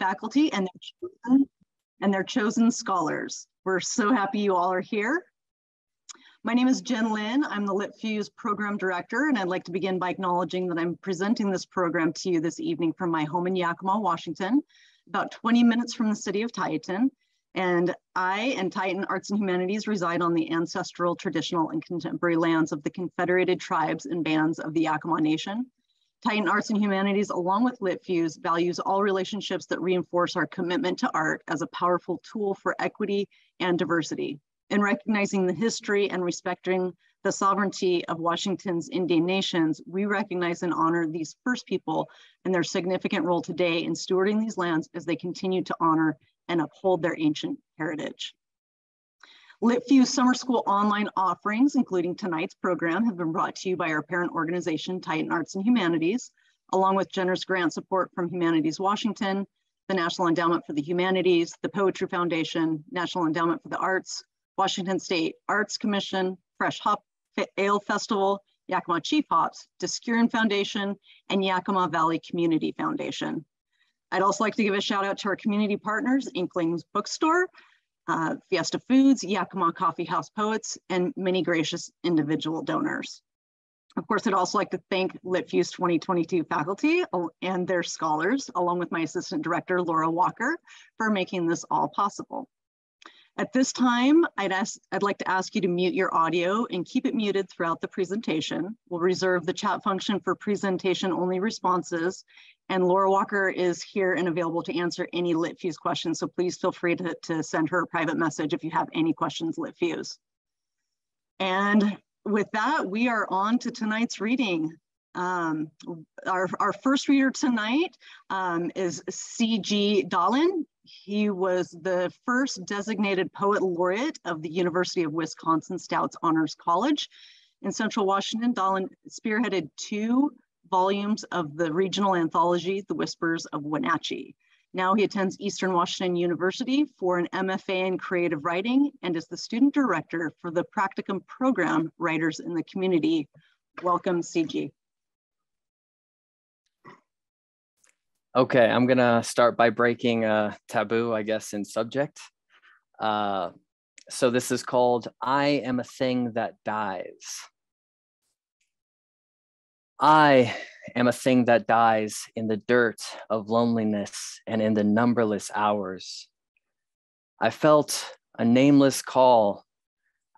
faculty and their chosen scholars. We're so happy you all are here. My name is Jen Lin. I'm the LiTFUSE Program Director, and I'd like to begin by acknowledging that I'm presenting this program to you this evening from my home in Yakima, Washington, about 20 minutes from the city of Titan. And I and Titan Arts and Humanities reside on the ancestral, traditional, and contemporary lands of the Confederated Tribes and Bands of the Yakima Nation. Titan Arts and Humanities, along with LiTFUSE, values all relationships that reinforce our commitment to art as a powerful tool for equity and diversity. In recognizing the history and respecting the sovereignty of Washington's Indian nations, we recognize and honor these first people and their significant role today in stewarding these lands as they continue to honor and uphold their ancient heritage. LiTFUSE Summer School online offerings, including tonight's program, have been brought to you by our parent organization, Titan Arts and Humanities, along with generous grant support from Humanities Washington, the National Endowment for the Humanities, the Poetry Foundation, National Endowment for the Arts, Washington State Arts Commission, Fresh Hop Ale Festival, Yakima Chief Hops, Discurin Foundation, and Yakima Valley Community Foundation. I'd also like to give a shout out to our community partners, Inklings Bookstore, Fiesta Foods, Yakima Coffee House Poets, and many gracious individual donors. Of course, I'd also like to thank LiTFUSE 2022 faculty and their scholars, along with my assistant director, Laura Walker, for making this all possible. At this time, I'd like to ask you to mute your audio and keep it muted throughout the presentation. We'll reserve the chat function for presentation-only responses, and Laura Walker is here and available to answer any LiTFUSE questions, so please feel free to send her a private message if you have any questions LiTFUSE. And with that, we are on to tonight's reading. Our first reader tonight is C.G. Dahlin. He was the first designated poet laureate of the University of Wisconsin Stouts Honors College in Central Washington. Dahlin spearheaded 2 volumes of the regional anthology, The Whispers of Wenatchee. Now he attends Eastern Washington University for an MFA in creative writing and is the student director for the practicum program, Writers in the Community. Welcome, CG. Okay, I'm gonna start by breaking a taboo, I guess, in subject. So this is called I Am a Thing That Dies. I am a thing that dies in the dirt of loneliness and in the numberless hours. I felt a nameless call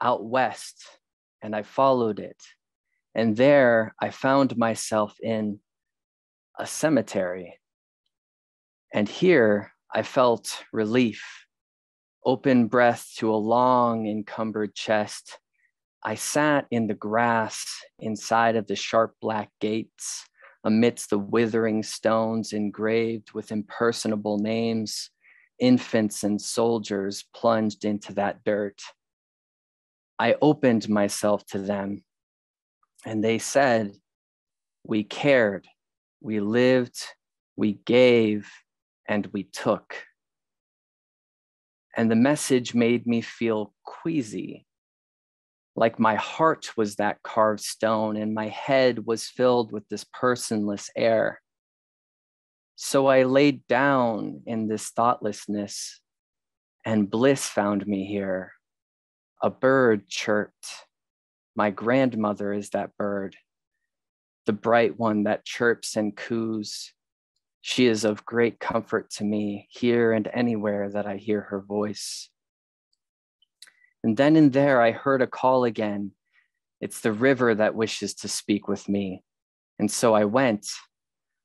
out west and I followed it. And there I found myself in a cemetery. And here I felt relief, open breath to a long encumbered chest. I sat in the grass inside of the sharp black gates amidst the withering stones engraved with impersonable names. Infants and soldiers plunged into that dirt. I opened myself to them and they said, we cared, we lived, we gave, and we took. And the message made me feel queasy, like my heart was that carved stone and my head was filled with this personless air. So I laid down in this thoughtlessness and bliss found me here. A bird chirped. My grandmother is that bird, the bright one that chirps and coos. She is of great comfort to me here and anywhere that I hear her voice. And then and there I heard a call again. It's the river that wishes to speak with me. And so I went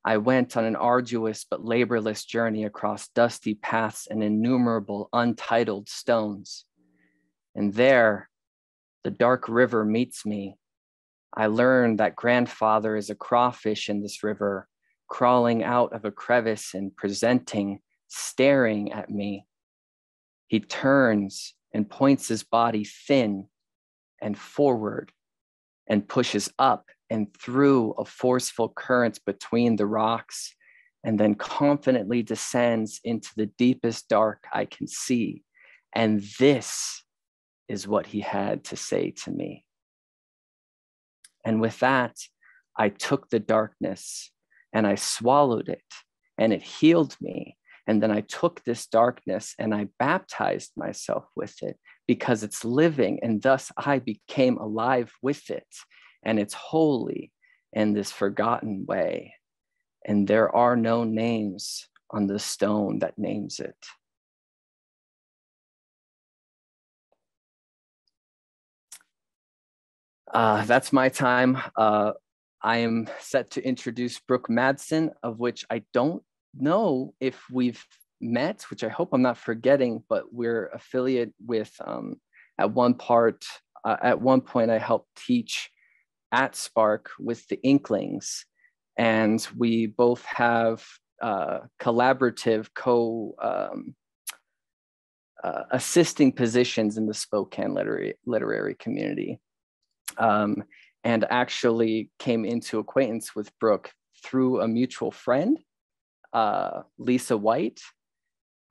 on an arduous but laborless journey across dusty paths and innumerable untitled stones. And there, the dark river meets me. I learned that grandfather is a crawfish in this river, crawling out of a crevice and presenting, staring at me. He turns and points his body thin and forward and pushes up and through a forceful current between the rocks and then confidently descends into the deepest dark I can see. And this is what he had to say to me. And with that, I took the darkness and I swallowed it and it healed me And then I took this darkness and I baptized myself with it because it's living, and thus I became alive with it. And it's holy in this forgotten way. And there are no names on the stone that names it. That's my time. I am set to introduce Brooke Madsen, of which I don't know if we've met, which I hope I'm not forgetting, but we're affiliate with, at one point I helped teach at Spark with the Inklings, and we both have collaborative assisting positions in the Spokane literary community. And actually came into acquaintance with Brooke through a mutual friend, Lisa White,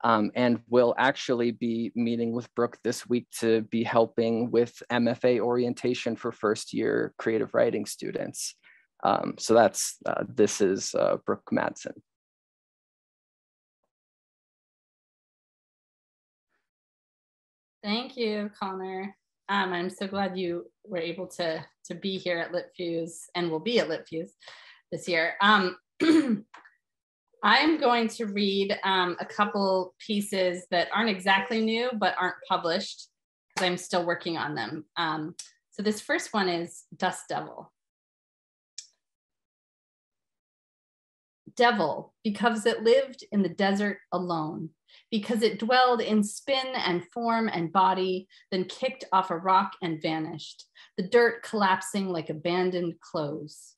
and will actually be meeting with Brooke this week to be helping with MFA orientation for first-year creative writing students. So this is Brooke Madsen. Thank you, Connor. I'm so glad you were able to be here at LiTFUSE and will be at LiTFUSE this year. I'm going to read a couple pieces that aren't exactly new, but aren't published because I'm still working on them. So this first one is Dust Devil. Devil, because it lived in the desert alone, because it dwelled in spin and form and body, then kicked off a rock and vanished, the dirt collapsing like abandoned clothes.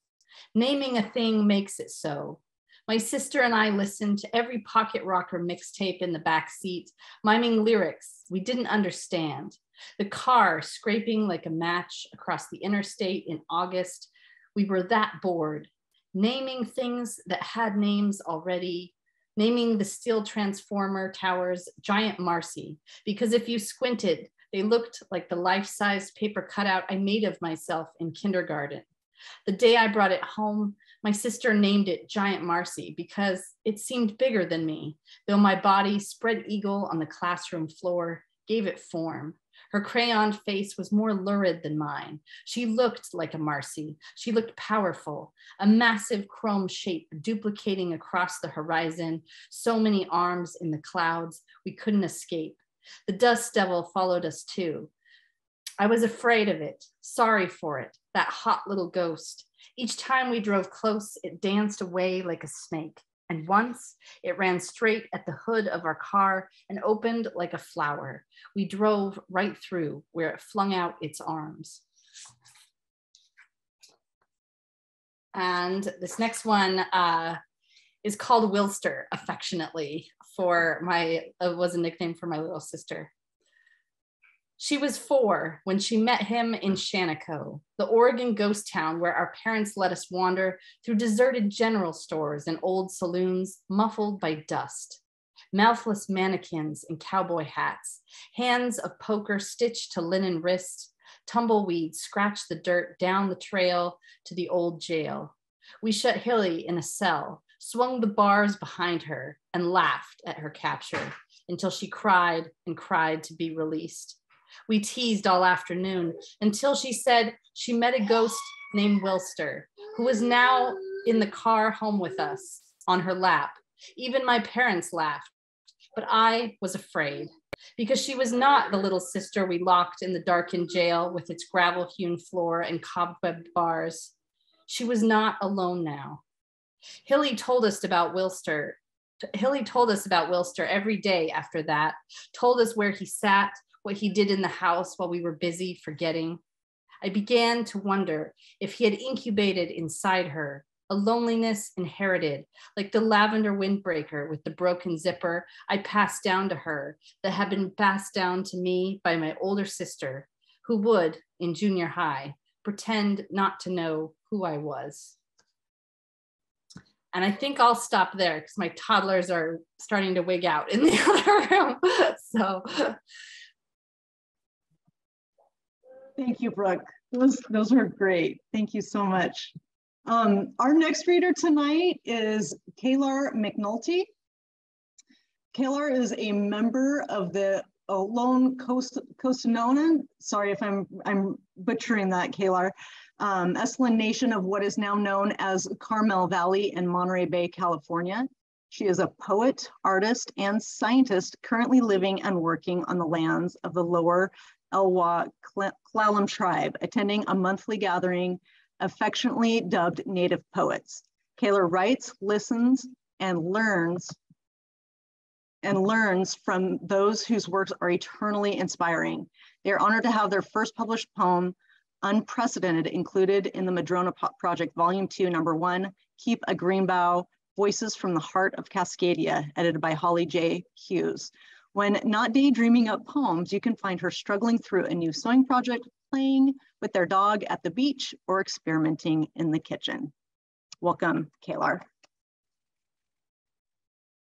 Naming a thing makes it so. My sister and I listened to every pocket rocker mixtape in the back seat, miming lyrics we didn't understand. The car scraping like a match across the interstate in August. We were that bored, naming things that had names already, naming the steel transformer towers Giant Marcy, because if you squinted, they looked like the life-size paper cutout I made of myself in kindergarten. The day I brought it home, my sister named it Giant Marcy because it seemed bigger than me, though my body, spread eagle on the classroom floor, gave it form. Her crayoned face was more lurid than mine. She looked like a Marcy. She looked powerful, a massive chrome shape duplicating across the horizon, so many arms in the clouds, we couldn't escape. The dust devil followed us too. I was afraid of it, sorry for it, that hot little ghost. Each time we drove close, it danced away like a snake. And once it ran straight at the hood of our car and opened like a flower. We drove right through where it flung out its arms. And this next one is called Wilster, affectionately, was a nickname for my little sister. She was 4 when she met him in Shaniko, the Oregon ghost town where our parents let us wander through deserted general stores and old saloons muffled by dust. Mouthless mannequins in cowboy hats, hands of poker stitched to linen wrists, tumbleweeds scratched the dirt down the trail to the old jail. We shut Hilly in a cell, swung the bars behind her, and laughed at her capture until she cried and cried to be released. We teased all afternoon until she said she met a ghost named Wilster, who was now in the car home with us on her lap. Even my parents laughed, but I was afraid because she was not the little sister we locked in the darkened jail with its gravel-hewn floor and cobwebbed bars. She was not alone now. Hilly told us about Wilster every day after that, told us where he sat, what he did in the house while we were busy forgetting. I began to wonder if he had incubated inside her a loneliness inherited, like the lavender windbreaker with the broken zipper I passed down to her that had been passed down to me by my older sister, who would, in junior high, pretend not to know who I was. And I think I'll stop there because my toddlers are starting to wig out in the other room. So. Thank you, Brooke. Those were great. Thank you so much. Our next reader tonight is Kaylar McNulty. Kalar is a member of the Lone Coastanoan, sorry if I'm butchering that, Kalar, Esalen Nation of what is now known as Carmel Valley in Monterey Bay, California. She is a poet, artist, and scientist currently living and working on the lands of the Lower Elwha Clallam tribe, attending a monthly gathering affectionately dubbed Native Poets. Kalar writes, listens, and learns from those whose works are eternally inspiring. They are honored to have their first published poem, Unprecedented, included in the Madrona Project Volume 2, Number 1, Keep a Green Bough, Voices from the Heart of Cascadia, edited by Holly J. Hughes. When not daydreaming up poems, you can find her struggling through a new sewing project, playing with their dog at the beach, or experimenting in the kitchen. Welcome, Kalar.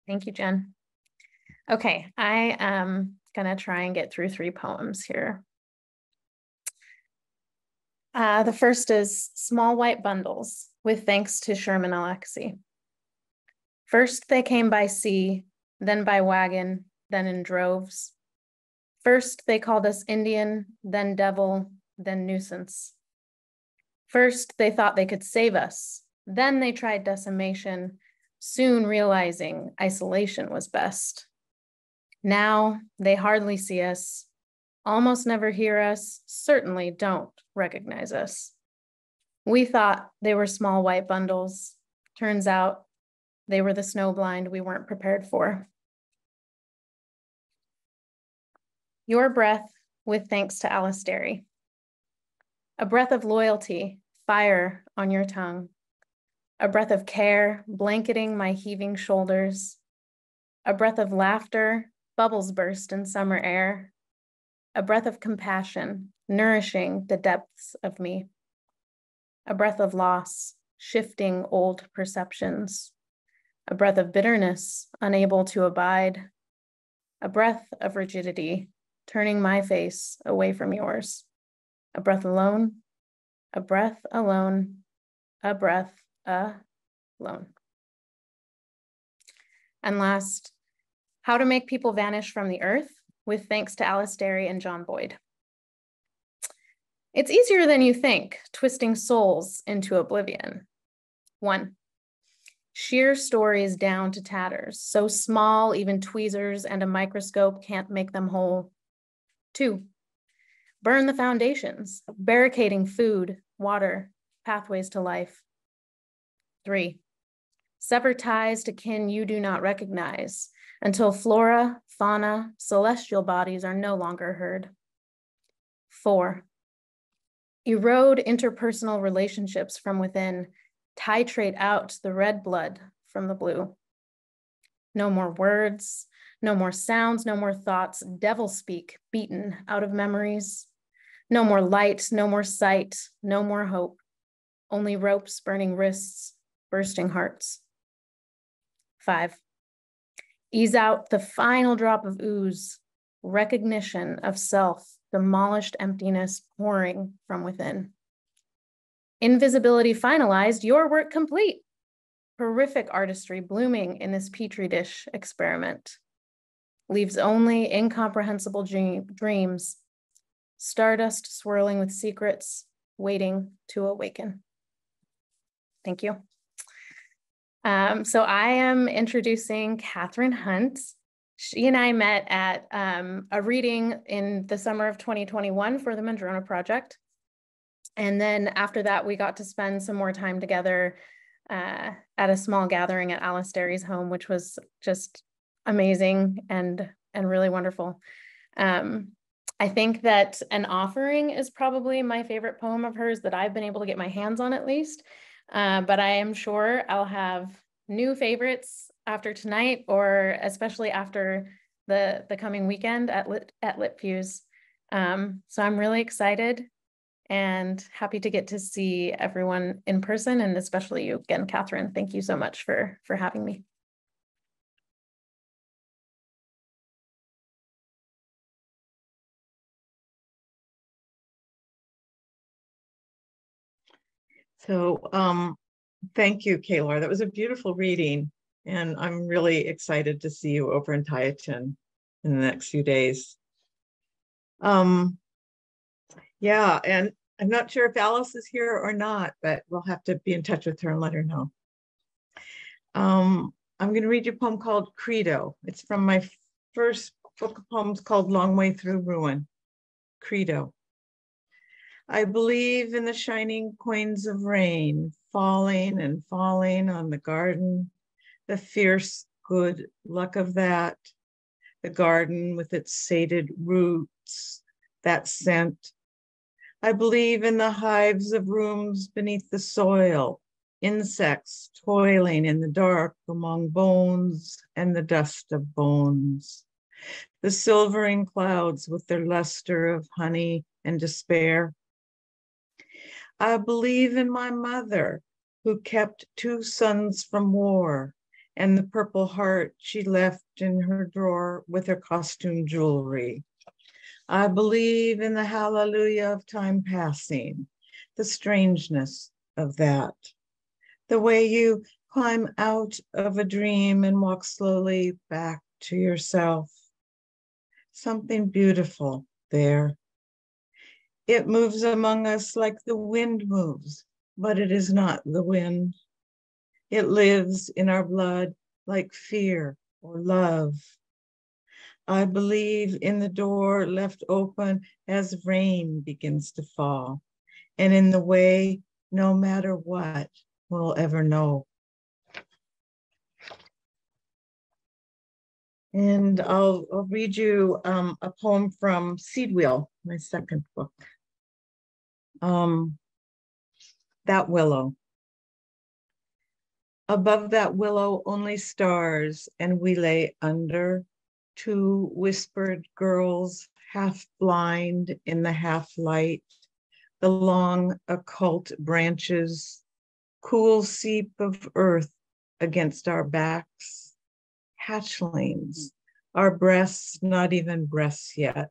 Thank you, Jen. Okay, I am gonna try and get through 3 poems here. The first is Small White Bundles, with thanks to Sherman Alexie. First they came by sea, then by wagon, then in droves. First they called us Indian, then devil, then nuisance. First they thought they could save us, then they tried decimation, soon realizing isolation was best. Now they hardly see us, almost never hear us, certainly don't recognize us. We thought they were small white bundles. Turns out they were the snowblind we weren't prepared for. Your breath, with thanks to Alisteri. A breath of loyalty, fire on your tongue. A breath of care, blanketing my heaving shoulders. A breath of laughter, bubbles burst in summer air. A breath of compassion, nourishing the depths of me. A breath of loss, shifting old perceptions. A breath of bitterness, unable to abide. A breath of rigidity, turning my face away from yours. A breath alone, a breath alone, a breath alone. And last, How to Make People Vanish from the Earth, with thanks to Alisteri and John Boyd. It's easier than you think, twisting souls into oblivion. 1. Sheer stories down to tatters, so small even tweezers and a microscope can't make them whole. 2. Burn the foundations, barricading food, water, pathways to life. 3. Sever ties to kin you do not recognize until flora, fauna, celestial bodies are no longer heard. 4. Erode interpersonal relationships from within, titrate out the red blood from the blue. No more words, no more sounds, no more thoughts, devil speak beaten out of memories. No more light, no more sight, no more hope. Only ropes burning wrists, bursting hearts. 5. Ease out the final drop of ooze, recognition of self, demolished emptiness pouring from within. Invisibility finalized, your work complete. Horrific artistry blooming in this petri dish experiment. Leaves only incomprehensible dreams, stardust swirling with secrets, waiting to awaken. Thank you. So I am introducing Catherine Hunt. She and I met at a reading in the summer of 2021 for the Madrona Project. And then after that, we got to spend some more time together at a small gathering at Alisteri's home, which was just amazing and really wonderful. I think that An Offering is probably my favorite poem of hers that I've been able to get my hands on at least. But I am sure I'll have new favorites after tonight, or especially after the coming weekend at LiTFUSE. So I'm really excited and happy to get to see everyone in person, and especially you again, Catherine. Thank you so much for having me. So thank you, Kalar. That was a beautiful reading. And I'm really excited to see you over in LiTFUSE in the next few days. Yeah, and I'm not sure if Alice is here or not, but we'll have to be in touch with her and let her know. I'm going to read you a poem called Credo. It's from my first book of poems called Long Way Through Ruin. Credo. I believe in the shining coins of rain, falling and falling on the garden, the fierce good luck of that, the garden with its sated roots, that scent. I believe in the hives of rooms beneath the soil, insects toiling in the dark among bones and the dust of bones, the silvering clouds with their luster of honey and despair. I believe in my mother who kept 2 sons from war and the purple heart she left in her drawer with her costume jewelry. I believe in the hallelujah of time passing, the strangeness of that, the way you climb out of a dream and walk slowly back to yourself. Something beautiful there. It moves among us like the wind moves, but it is not the wind. It lives in our blood like fear or love. I believe in the door left open as rain begins to fall, and in the way no matter what we'll ever know. And I'll read you a poem from Seed Wheel, my second book. That willow. Above that willow only stars, and we lay under, 2 whispered girls, half blind in the half light, the long occult branches, cool seep of earth against our backs, hatchlings, our breasts not even breasts yet,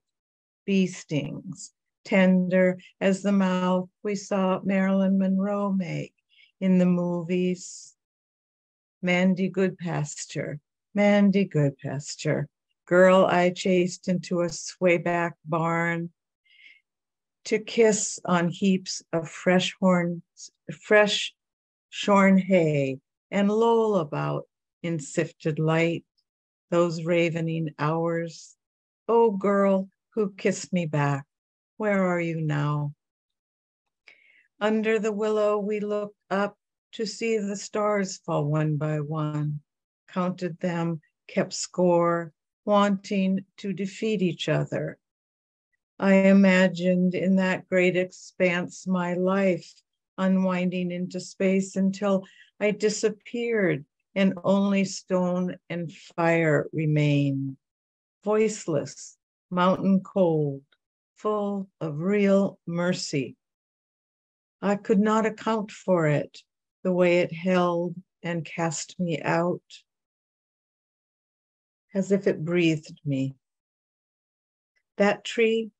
bee stings, tender as the mouth we saw Marilyn Monroe make in the movies. Mandy Goodpasture, Mandy Goodpasture, girl I chased into a swayback barn to kiss on heaps of fresh shorn hay and loll about in sifted light, those ravening hours. Oh, girl who kissed me back, where are you now? Under the willow we looked up to see the stars fall one by one, counted them, kept score, wanting to defeat each other. I imagined in that great expanse my life unwinding into space until I disappeared and only stone and fire remained, voiceless, mountain cold, full of real mercy. I could not account for it, the way it held and cast me out, as if it breathed me. That tree,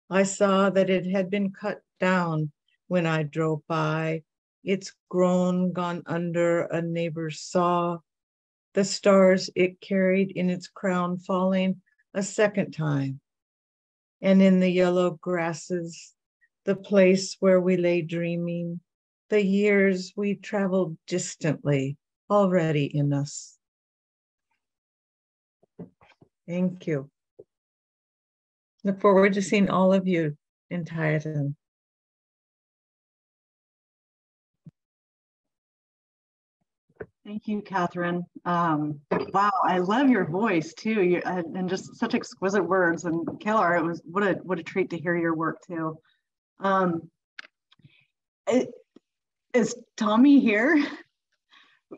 I saw that it had been cut down when I drove by, its grown gone under a neighbor's saw, the stars it carried in its crown falling a second time. And in the yellow grasses, the place where we lay dreaming, the years we traveled distantly already in us. Thank you. Look forward to seeing all of you in LiTFUSE. Thank you, Catherine. Wow, I love your voice too, and just such exquisite words. And Kayla, it was what a treat to hear your work too. Is Tommy here?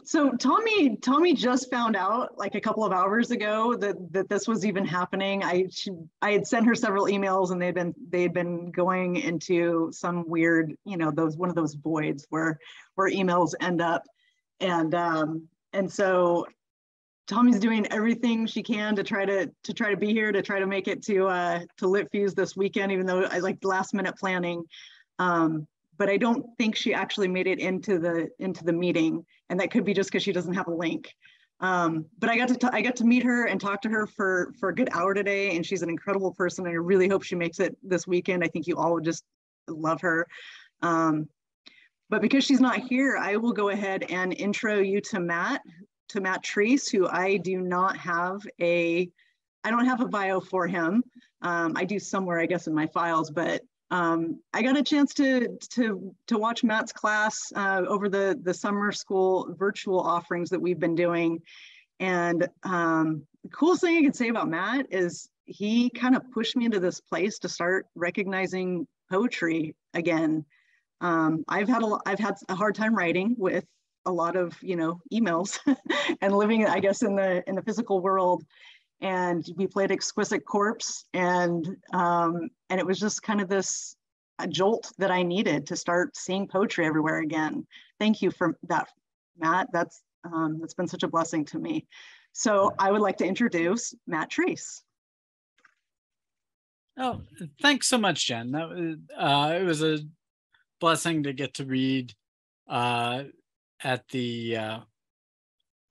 So Tommy just found out like a couple of hours ago that this was even happening. I had sent her several emails, and they'd been going into some weird, one of those voids where emails end up, and so Tommy's doing everything she can to try to be here, to try to make it to LiTFUSE this weekend, even though I like last minute planning. But I don't think she actually made it into the meeting, and that could be just because she doesn't have a link. But I got to meet her and talk to her for a good hour today, and she's an incredible person. And I really hope she makes it this weekend. I think you all would just love her. But because she's not here, I will go ahead and intro you to Matt Treese, who I don't have a bio for him. I do somewhere, I guess, in my files, but I got a chance to watch Matt's class over the summer school virtual offerings that we've been doing. And the coolest thing I can say about Matt is he kind of pushed me into this place to start recognizing poetry again. I've had a hard time writing with a lot of, emails and living, I guess, in the physical world. And we played Exquisite Corpse, and it was just kind of this jolt that I needed to start seeing poetry everywhere again. Thank you for that, Matt. That's been such a blessing to me. So I would like to introduce Matt Treese. Oh, thanks so much, Jen. That was it was a blessing to get to read at the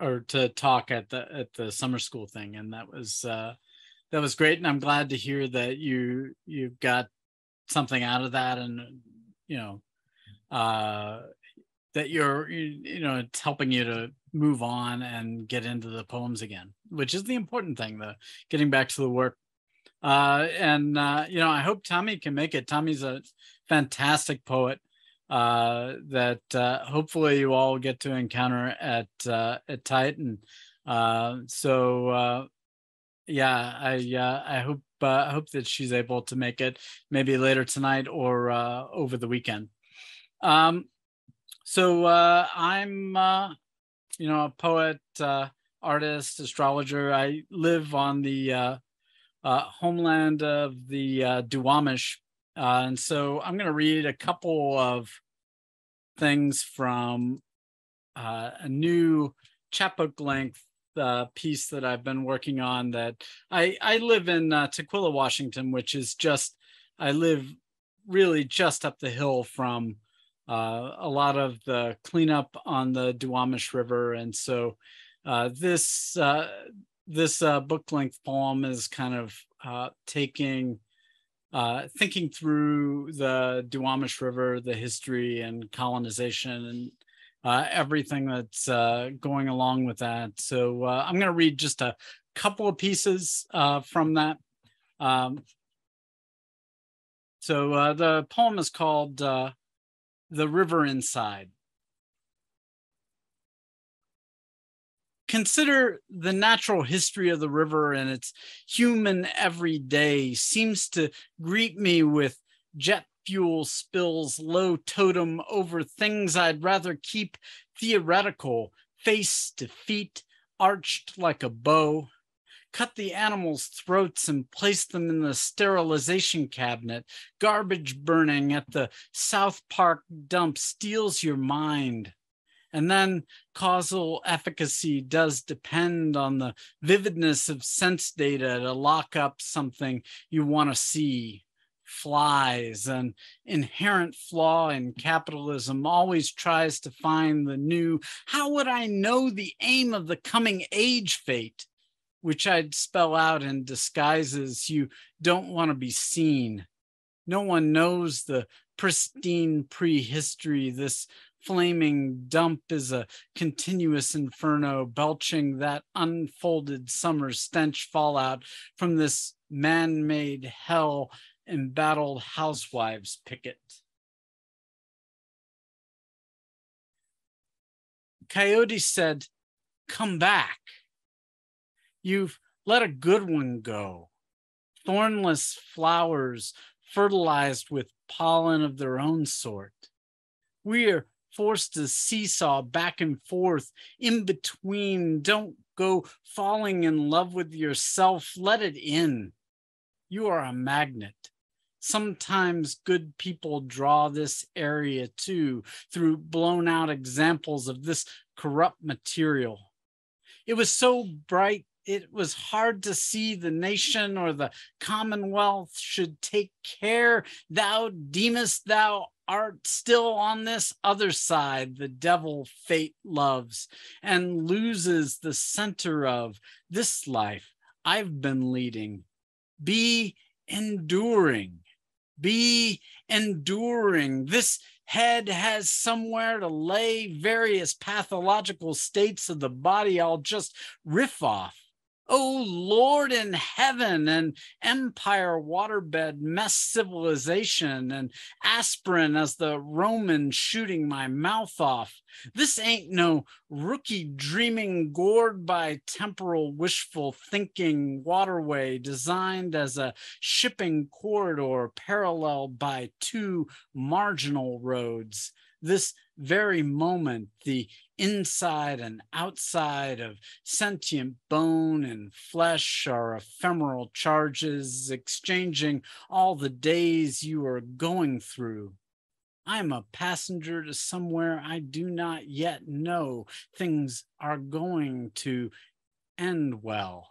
or to talk at the summer school thing, and that was great. And I'm glad to hear that you got something out of that, and that it's helping you to move on and get into the poems again, which is the important thing, getting back to the work. I hope Tommy can make it. Tommy's a fantastic poet that hopefully you all get to encounter at Titan. I hope that she's able to make it maybe later tonight or over the weekend. I'm a poet, artist, astrologer. I live on the homeland of the Duwamish. And so I'm going to read a couple of things from a new chapbook length piece that I've been working on. That I live in Tukwila, Washington, which is I live really just up the hill from a lot of the cleanup on the Duwamish River. And so this book length poem is kind of thinking through the Duwamish River, the history and colonization, and everything that's going along with that. So I'm going to read just a couple of pieces from that. The poem is called The River Inside. Consider the natural history of the river, and its human everyday seems to greet me with jet fuel spills, low totem over things I'd rather keep theoretical, face to feet, arched like a bow. Cut the animals' throats and place them in the sterilization cabinet. Garbage burning at the South Park dump steals your mind. And then causal efficacy does depend on the vividness of sense data to lock up something you want to see. Flies, an inherent flaw in capitalism, always tries to find the new. How would I know the aim of the coming age fate? Which I'd spell out in disguises you don't want to be seen. No one knows the pristine prehistory. This flaming dump is a continuous inferno, belching that unfolded summer stench fallout from this man-made hell embattled housewives picket. Coyote said, "Come back. You've let a good one go. Thornless flowers fertilized with pollen of their own sort. We're forced to seesaw back and forth in between. Don't go falling in love with yourself. Let it in. You are a magnet. Sometimes good people draw this area too, through blown out examples of this corrupt material. It was so bright, it was hard to see the nation or the commonwealth should take care. Thou deemest thou art still on this other side the devil fate loves and loses the center of this life I've been leading? Be enduring. Be enduring. This head has somewhere to lay various pathological states of the body I'll just riff off. Oh, Lord in heaven, and empire waterbed mess civilization and aspirin as the Roman shooting my mouth off. This ain't no rookie dreaming gored by temporal wishful thinking waterway designed as a shipping corridor paralleled by two marginal roads. This very moment, the inside and outside of sentient bone and flesh are ephemeral charges exchanging all the days you are going through. I am a passenger to somewhere I do not yet know. Things are going to end well,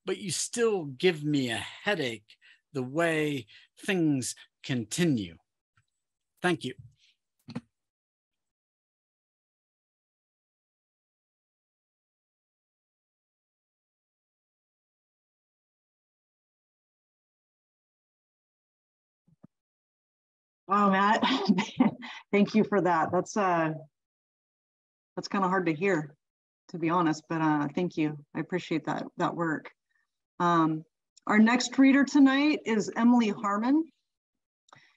but you still give me a headache the way things continue. Thank you. Wow, Matt, thank you for that. That's kind of hard to hear, to be honest, but thank you. I appreciate that work. Our next reader tonight is Emily Harmon.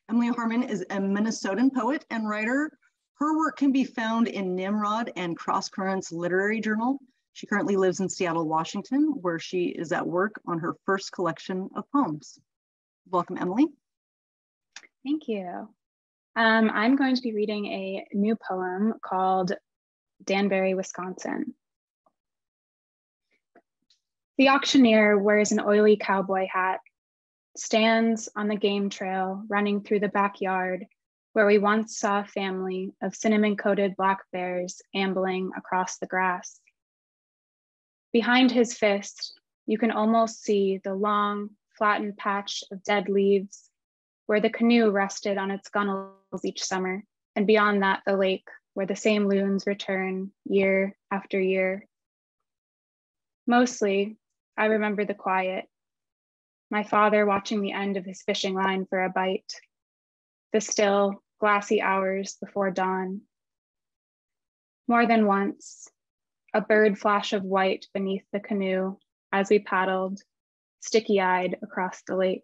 Emily Harmon is a Minnesotan poet and writer. Her work can be found in Nimrod and Cross Currents Literary Journal. She currently lives in Seattle, Washington, where she is at work on her first collection of poems. Welcome, Emily. Thank you. I'm going to be reading a new poem called Danbury, Wisconsin. The auctioneer wears an oily cowboy hat, stands on the game trail running through the backyard where we once saw a family of cinnamon-coated black bears ambling across the grass. Behind his fist, you can almost see the long, flattened patch of dead leaves where the canoe rested on its gunnels each summer, and beyond that, the lake, where the same loons return year after year. Mostly, I remember the quiet, my father watching the end of his fishing line for a bite, the still, glassy hours before dawn. More than once, a bird flash of white beneath the canoe as we paddled, sticky-eyed across the lake.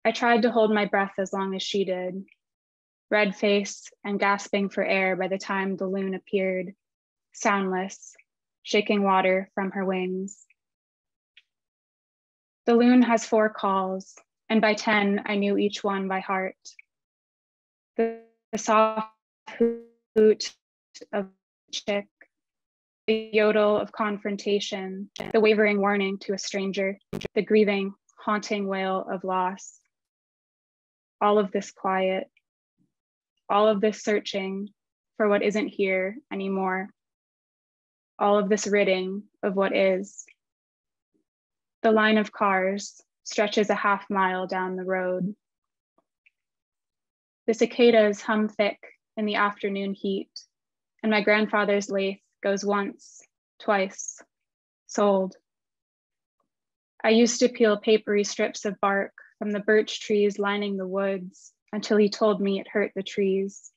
I tried to hold my breath as long as she did, red-faced and gasping for air by the time the loon appeared, soundless, shaking water from her wings. The loon has 4 calls, and by 10, I knew each one by heart. The soft hoot of a chick, the yodel of confrontation, the wavering warning to a stranger, the grieving, haunting wail of loss. All of this quiet, all of this searching for what isn't here anymore, all of this ridding of what is. The line of cars stretches a half mile down the road. The cicadas hum thick in the afternoon heat, and my grandfather's lathe goes once, twice, sold. I used to peel papery strips of bark from the birch trees lining the woods until he told me it hurt the trees.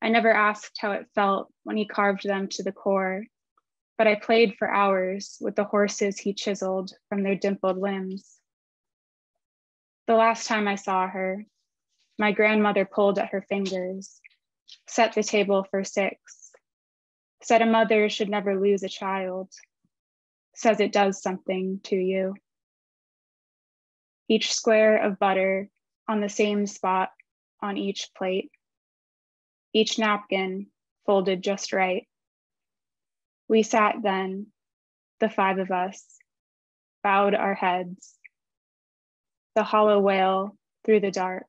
I never asked how it felt when he carved them to the core, but I played for hours with the horses he chiseled from their dimpled limbs. The last time I saw her, my grandmother pulled at her fingers, set the table for 6, said a mother should never lose a child, says it does something to you. Each square of butter on the same spot on each plate, each napkin folded just right. We sat then, the 5 of us, bowed our heads. The hollow wail through the dark.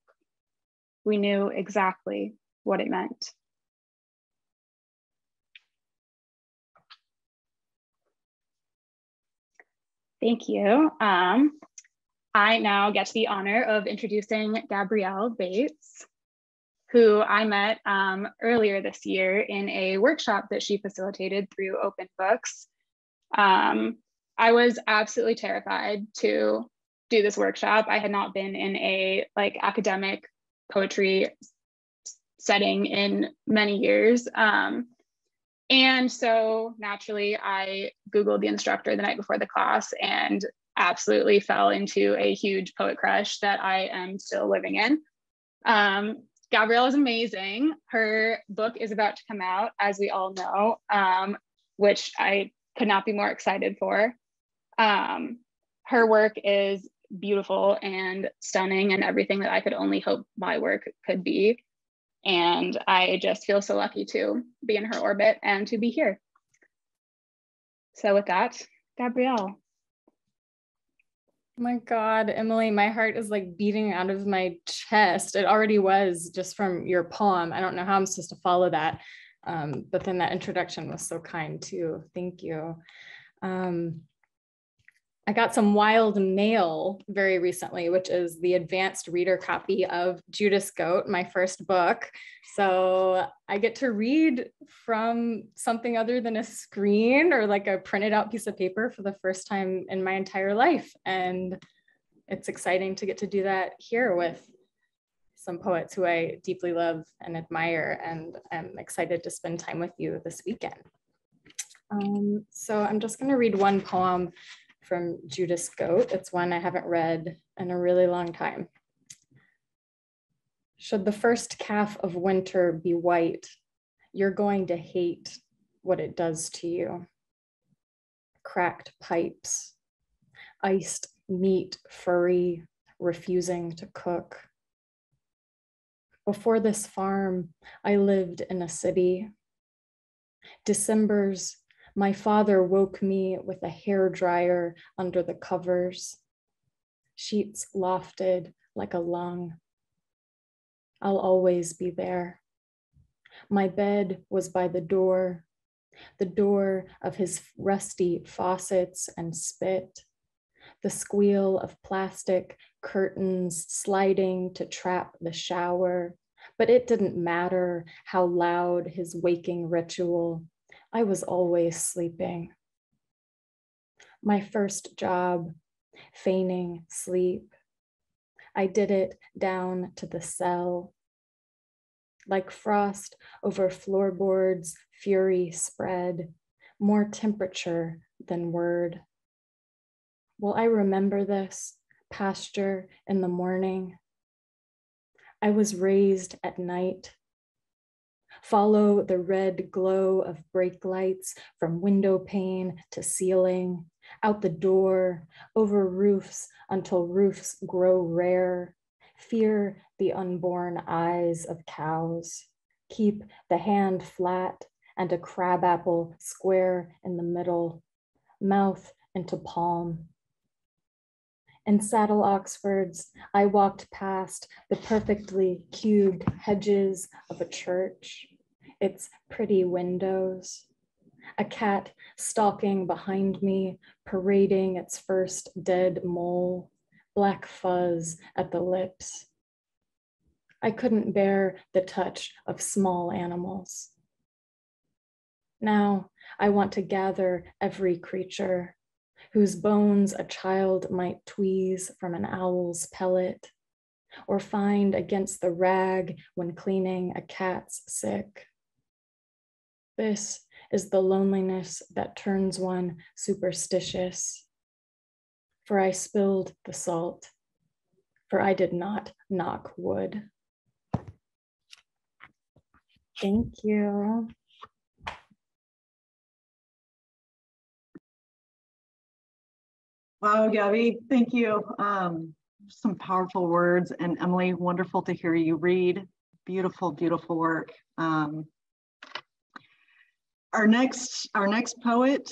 We knew exactly what it meant. Thank you. I now get the honor of introducing Gabrielle Bates, who I met earlier this year in a workshop that she facilitated through Open Books. I was absolutely terrified to do this workshop. I had not been in a academic poetry setting in many years. And so naturally I Googled the instructor the night before the class and absolutely fell into a huge poet crush that I am still living in. Gabrielle is amazing. Her book is about to come out, as we all know, which I could not be more excited for. Her work is beautiful and stunning and everything that I could only hope my work could be. And I just feel so lucky to be in her orbit and to be here. So with that, Gabrielle. Oh my God, Emily, my heart is like beating out of my chest. It already was just from your poem. I don't know how I'm supposed to follow that. But then that introduction was so kind too. Thank you. I got some wild mail very recently, which is the advanced reader copy of Judas Goat, my first book. So I get to read from something other than a screen or like a printed out piece of paper for the first time in my entire life. And it's exciting to get to do that here with some poets who I deeply love and admire, and I'm excited to spend time with you this weekend. So I'm just gonna read one poem from Judas Goat. It's one I haven't read in a really long time. Should the first calf of winter be white, you're going to hate what it does to you. Cracked pipes, iced meat furry, refusing to cook. Before this farm, I lived in a city. Decembers, my father woke me with a hairdryer under the covers, sheets lofted like a lung. I'll always be there. My bed was by the door of his rusty faucets and spit, the squeal of plastic curtains sliding to trap the shower, but it didn't matter how loud his waking ritual. I was always sleeping. My first job, feigning sleep. I did it down to the cell. Like frost over floorboards, fury spread, more temperature than word. Will I remember this pasture in the morning? I was raised at night. Follow the red glow of brake lights from window pane to ceiling, out the door, over roofs until roofs grow rare. Fear the unborn eyes of cows. Keep the hand flat and a crabapple square in the middle, mouth into palm. In Saddle Oxfords, I walked past the perfectly cubed hedges of a church, its pretty windows, a cat stalking behind me, parading its first dead mole, black fuzz at the lips. I couldn't bear the touch of small animals. Now I want to gather every creature whose bones a child might tweeze from an owl's pellet, or find against the rag when cleaning a cat's sick. This is the loneliness that turns one superstitious. For I spilled the salt, for I did not knock wood. Thank you. Wow, Gabby, thank you. Some powerful words. And Emily, wonderful to hear you read. Beautiful, beautiful work. Our next poet,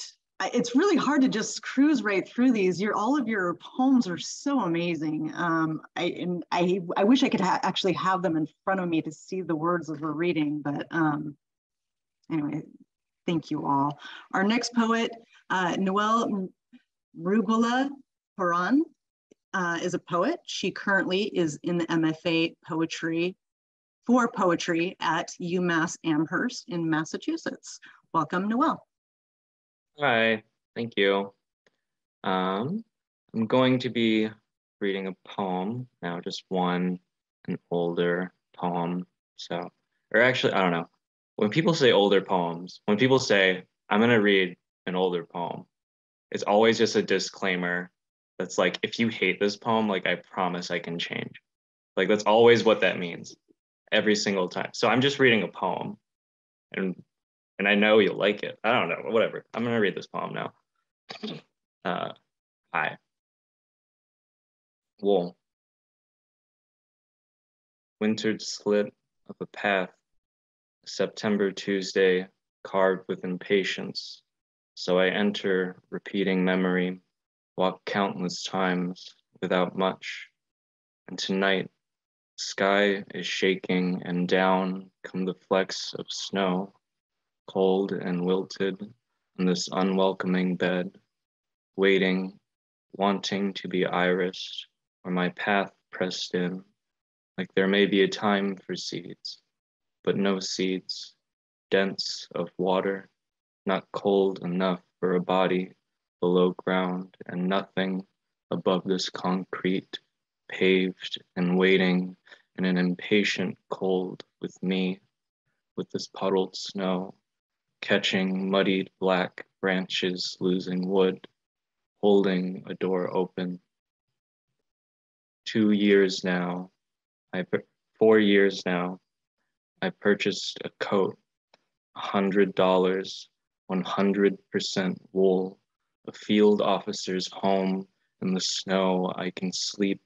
it's really hard to just cruise right through these. All of your poems are so amazing. I wish I could actually have them in front of me to see the words as we're reading, but anyway, thank you all. Our next poet, Noel Rugula Horan. is a poet. She currently is in the MFA for poetry at UMass Amherst in Massachusetts. Welcome, Noelle. Hi, thank you. I'm going to be reading a poem now, just one, an older poem. So, or actually, I don't know. When people say older poems, when people say, I'm going to read an older poem, it's always just a disclaimer that's like, if you hate this poem, like, I promise I can change. Like, that's always what that means every single time. So I'm just reading a poem and I know you'll like it. I don't know, whatever. I'm going to read this poem now. Hi. Wool. Wintered slit of a path, September Tuesday carved with impatience. So I enter repeating memory, walk countless times without much. And tonight, sky is shaking and down come the flecks of snow, cold and wilted on this unwelcoming bed, waiting, wanting to be irised, or my path pressed in, like there may be a time for seeds, but no seeds, dense of water, not cold enough for a body below ground, and nothing above this concrete, paved and waiting in an impatient cold with me, with this puddled snow, catching muddied black branches, losing wood, holding a door open. 2 years now, 4 years now, I purchased a coat, $100, 100% wool, a field officer's home in the snow. I can sleep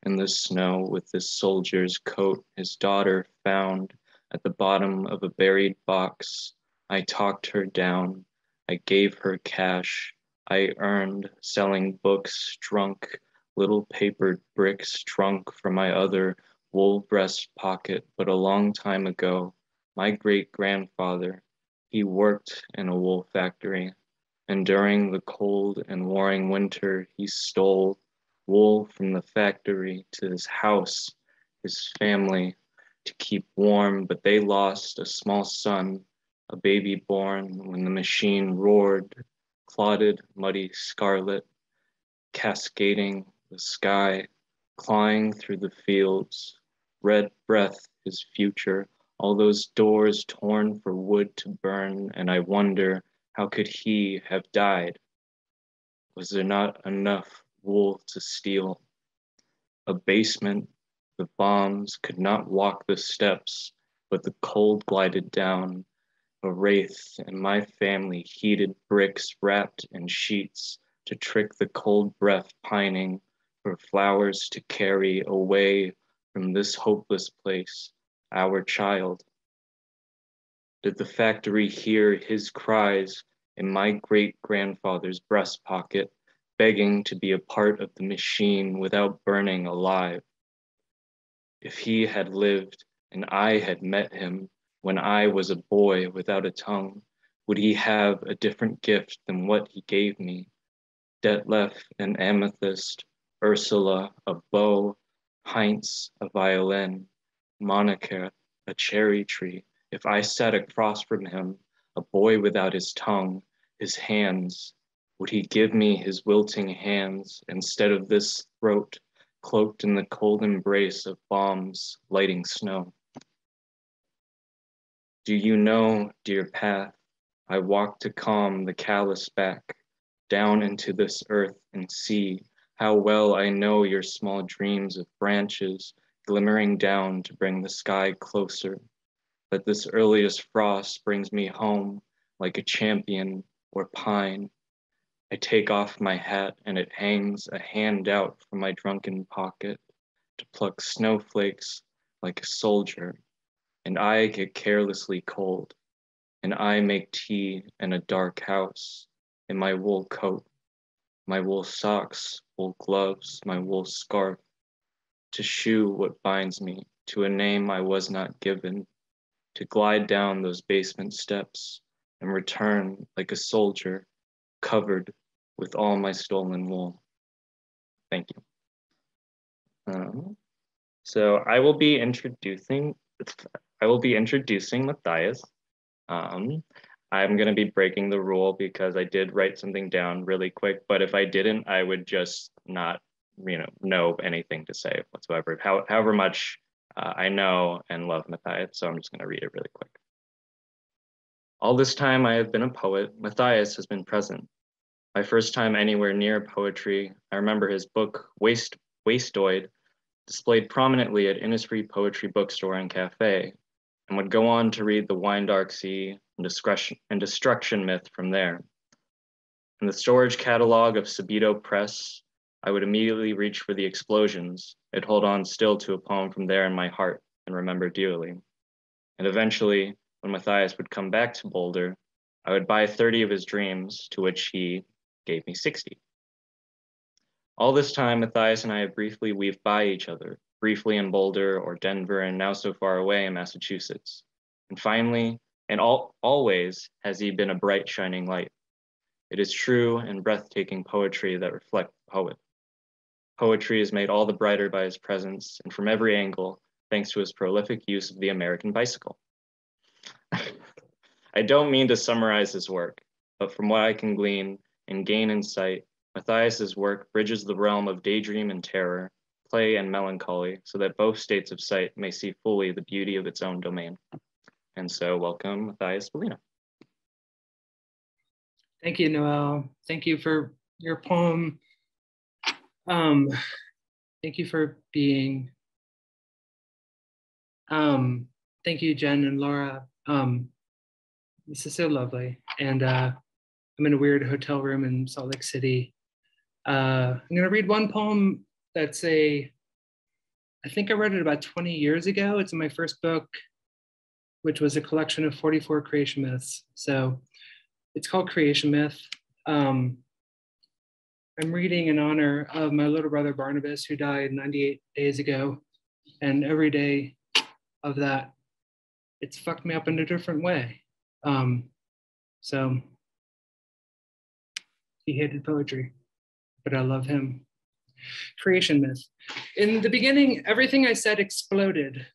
in the snow with this soldier's coat his daughter found at the bottom of a buried box. I talked her down. I gave her cash. I earned selling books, drunk, little papered bricks drunk from my other wool breast pocket. But a long time ago, my great-grandfather, he worked in a wool factory, and during the cold and warring winter, he stole wool from the factory to his house, his family, to keep warm, but they lost a small son, a baby born when the machine roared, clotted, muddy scarlet, cascading the sky, clawing through the fields, red breath, his future, all those doors torn for wood to burn, and I wonder, how could he have died? Was there not enough wool to steal? A basement, the bombs could not walk the steps, but the cold glided down, a wraith, and my family heated bricks wrapped in sheets to trick the cold breath pining for flowers to carry away from this hopeless place, our child. Did the factory hear his cries in my great-grandfather's breast pocket, begging to be a part of the machine without burning alive? If he had lived and I had met him when I was a boy without a tongue, would he have a different gift than what he gave me? Detlef, an amethyst, Ursula, a bow, Heinz, a violin, Monica, a cherry tree. If I sat across from him, a boy without his tongue, his hands, would he give me his wilting hands instead of this throat cloaked in the cold embrace of bombs lighting snow? Do you know, dear path, I walk to calm the callous back, down into this earth and see how well I know your small dreams of branches glimmering down to bring the sky closer. But this earliest frost brings me home like a champion or pine. I take off my hat and it hangs a hand out from my drunken pocket to pluck snowflakes like a soldier. And I get carelessly cold, and I make tea in a dark house in my wool coat, my wool socks, wool gloves, my wool scarf, to shoe what binds me to a name I was not given, to glide down those basement steps and return like a soldier covered with all my stolen wool. Thank you. So I will be introducing Matthias. I'm going to be breaking the rule because I did write something down really quick, but if I didn't, I would just not, know anything to say whatsoever. However much I know and love Matthias, so I'm just going to read it really quick. All this time I have been a poet, Matthias has been present. My first time anywhere near poetry, I remember his book, Wastoid, displayed prominently at Innisfree Poetry Bookstore and Cafe, and would go on to read The Wine Dark Sea and Destruction Myth from there. In the storage catalog of Sabito Press, I would immediately reach for The Explosions. I'd hold on still to a poem from there in my heart and remember dearly. And eventually, when Matthias would come back to Boulder, I would buy 30 of his dreams, to which he gave me 60. All this time, Matthias and I have briefly weaved by each other, briefly in Boulder or Denver, and now so far away in Massachusetts. And finally, and always has he been a bright, shining light. It is true and breathtaking poetry that reflect the poet. Poetry is made all the brighter by his presence, and from every angle, thanks to his prolific use of the American bicycle. I don't mean to summarize his work, but from what I can glean and gain insight, Matthias's work bridges the realm of daydream and terror, play and melancholy, so that both states of sight may see fully the beauty of its own domain. And so welcome, Matthias Bellino. Thank you, Noel. Thank you for your poem. Thank you for being. Thank you, Jen and Laura. This is so lovely. And I'm in a weird hotel room in Salt Lake City. I'm gonna read one poem that's I think I wrote it about 20 years ago. It's in my first book, which was a collection of 44 creation myths. So it's called Creation Myth. I'm reading in honor of my little brother Barnabas, who died 98 days ago. And every day of that, it's fucked me up in a different way. So he hated poetry, but I love him. Creation myth. In the beginning, everything I said exploded.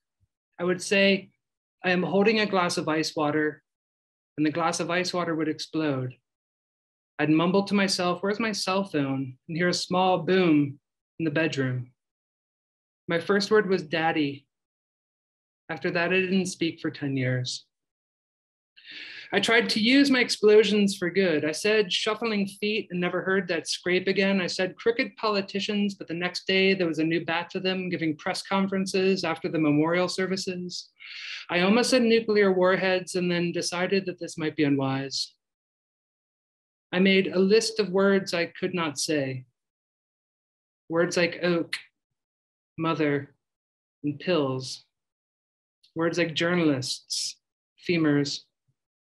I would say, I am holding a glass of ice water, and the glass of ice water would explode. I'd mumble to myself, where's my cell phone? And hear a small boom in the bedroom. My first word was daddy. After that, I didn't speak for 10 years. I tried to use my explosions for good. I said shuffling feet and never heard that scrape again. I said crooked politicians, but the next day there was a new batch of them giving press conferences after the memorial services. I almost said nuclear warheads and then decided that this might be unwise. I made a list of words I could not say. Words like oak, mother, and pills. Words like journalists, femurs,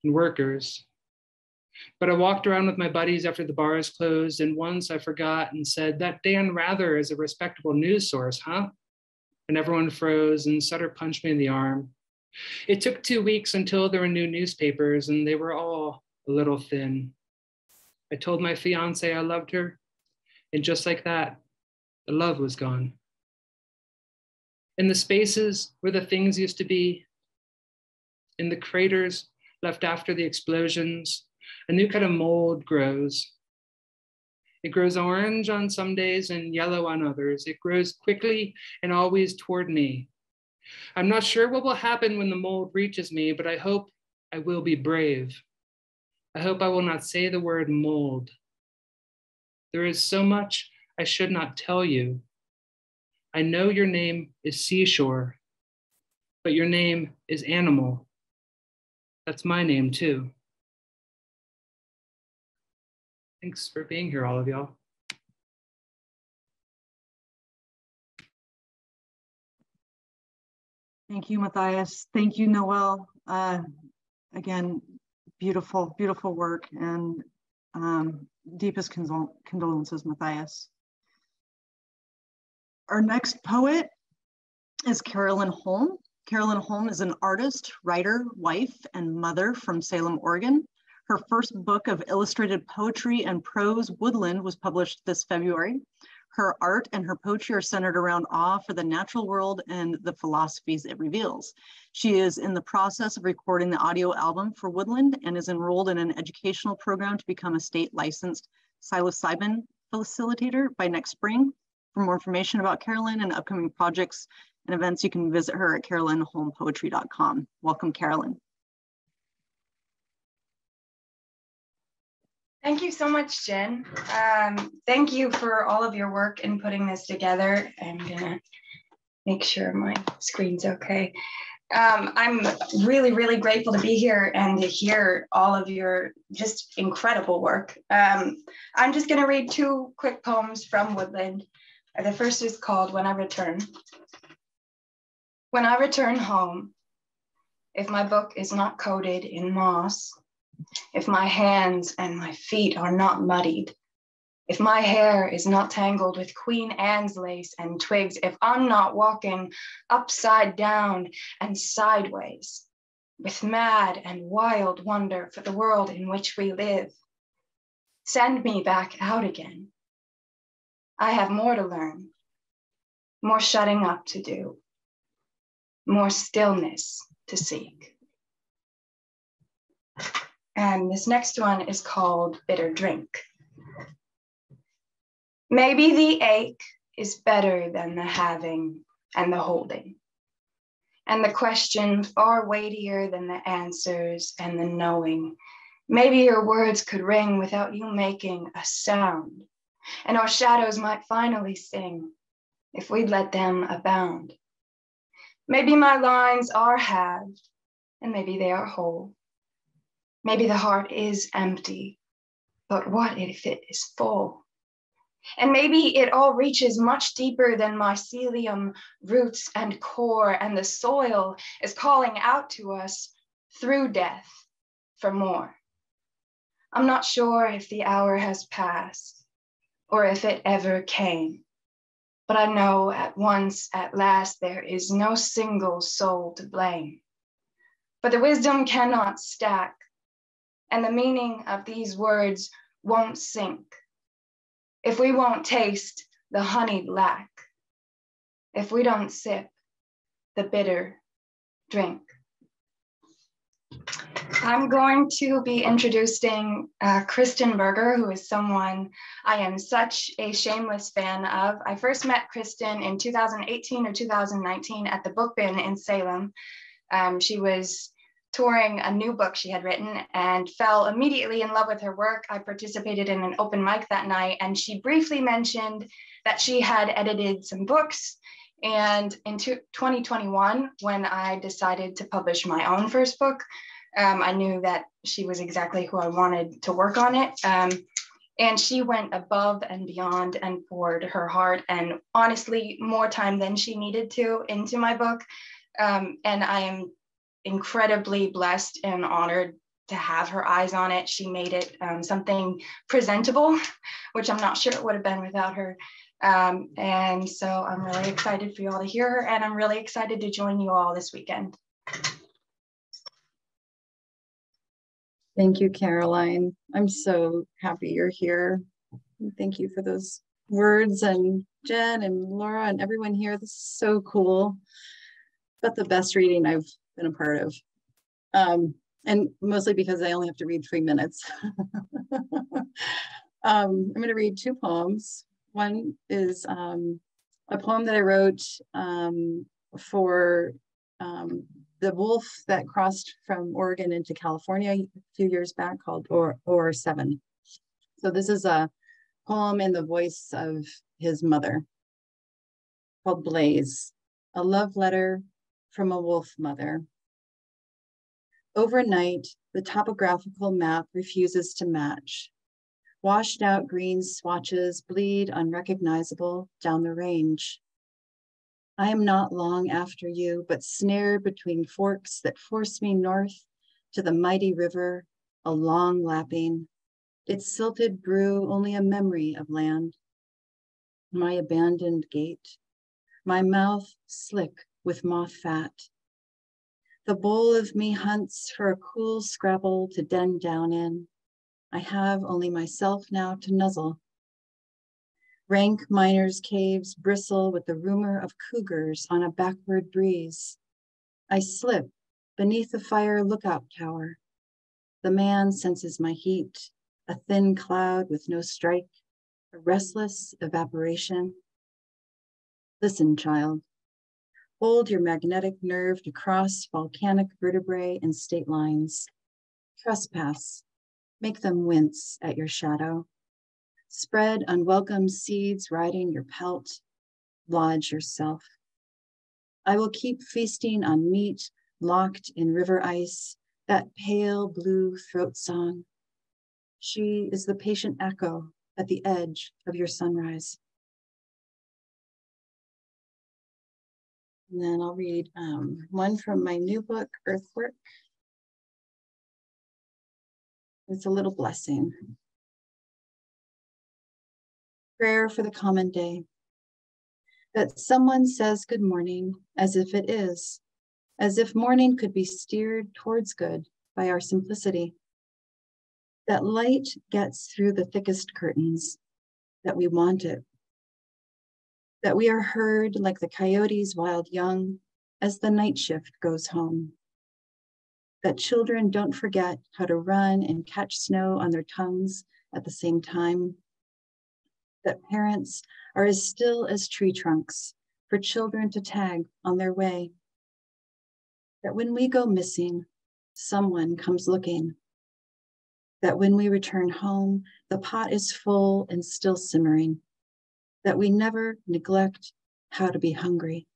and workers. But I walked around with my buddies after the bars closed, and once I forgot and said, that Dan Rather is a respectable news source, huh? And everyone froze, and Sutter punched me in the arm. It took 2 weeks until there were new newspapers, and they were all a little thin. I told my fiance I loved her, and just like that, the love was gone. In the spaces where the things used to be, in the craters left after the explosions, a new kind of mold grows. It grows orange on some days and yellow on others. It grows quickly and always toward me. I'm not sure what will happen when the mold reaches me, but I hope I will be brave. I hope I will not say the word mold. There is so much I should not tell you. I know your name is Seashore, but your name is Animal. That's my name too. Thanks for being here, all of y'all. Thank you, Matthias. Thank you, Noel. Again, beautiful, beautiful work, and deepest condolences, Matthias. Our next poet is Carolyn Holm. Carolyn Holm is an artist, writer, wife, and mother from Salem, Oregon. Her first book of illustrated poetry and prose, Woodland, was published this February. Her art and her poetry are centered around awe for the natural world and the philosophies it reveals. She is in the process of recording the audio album for Woodland and is enrolled in an educational program to become a state licensed psilocybin facilitator by next spring. For more information about Carolyn and upcoming projects and events, you can visit her at carolynholmpoetry.com. Welcome, Carolyn. Thank you so much, Jen. Thank you for all of your work in putting this together. I'm gonna make sure my screen's okay. I'm really, really grateful to be here and to hear all of your just incredible work. I'm just gonna read two quick poems from Woodland. The first is called When I Return. When I return home, if my book is not coated in moss, if my hands and my feet are not muddied, if my hair is not tangled with Queen Anne's lace and twigs, if I'm not walking upside down and sideways with mad and wild wonder for the world in which we live, send me back out again. I have more to learn, more shutting up to do, more stillness to seek. And this next one is called Bitter Drink. Maybe the ache is better than the having and the holding, and the question far weightier than the answers and the knowing. Maybe your words could ring without you making a sound, and our shadows might finally sing if we'd let them abound. Maybe my lines are halved, and maybe they are whole. Maybe the heart is empty, but what if it is full? And maybe it all reaches much deeper than mycelium, roots and core, and the soil is calling out to us through death for more. I'm not sure if the hour has passed or if it ever came, but I know at once, at last, there is no single soul to blame. But the wisdom cannot stack, and the meaning of these words won't sink if we won't taste the honeyed lack, if we don't sip the bitter drink. I'm going to be introducing Kristen Berger, who is someone I am such a shameless fan of. I first met Kristen in 2018 or 2019 at the Book Bin in Salem. She was touring a new book she had written and fell immediately in love with her work. I participated in an open mic that night, and she briefly mentioned that she had edited some books. And in 2021, when I decided to publish my own first book, I knew that she was exactly who I wanted to work on it. And she went above and beyond and poured her heart and honestly more time than she needed to into my book. And I am incredibly blessed and honored to have her eyes on it. She made it something presentable, which I'm not sure it would have been without her. And so I'm really excited for you all to hear her, and I'm really excited to join you all this weekend. Thank you, Caroline. I'm so happy you're here. Thank you for those words, and Jen and Laura and everyone here. This is so cool. But the best reading I've been a part of. And mostly because I only have to read 3 minutes. I'm going to read 2 poems. One is a poem that I wrote for the wolf that crossed from Oregon into California a few years back, called Or 7. So this is a poem in the voice of his mother called Blaze, a love letter from a wolf mother. Overnight, the topographical map refuses to match. Washed out green swatches bleed unrecognizable down the range. I am not long after you, but snared between forks that force me north to the mighty river, a long lapping, its silted brew only a memory of land. My abandoned gate, my mouth slick with moth fat. The bowl of me hunts for a cool scrabble to den down in. I have only myself now to nuzzle. Rank miners' caves bristle with the rumor of cougars on a backward breeze. I slip beneath the fire lookout tower. The man senses my heat, a thin cloud with no strike, a restless evaporation. Listen, child. Hold your magnetic nerve to cross volcanic vertebrae and state lines. Trespass. Make them wince at your shadow. Spread unwelcome seeds riding your pelt. Lodge yourself. I will keep feasting on meat locked in river ice, that pale blue throat song. She is the patient echo at the edge of your sunrise. And then I'll read one from my new book, Earthwork. It's a little blessing. Prayer for the common day. That someone says good morning as if it is, as if morning could be steered towards good by our simplicity. That light gets through the thickest curtains, that we want it. That we are heard like the coyote's wild young as the night shift goes home. That children don't forget how to run and catch snow on their tongues at the same time. That parents are as still as tree trunks for children to tag on their way. That when we go missing, someone comes looking. That when we return home, the pot is full and still simmering. That we never neglect how to be hungry.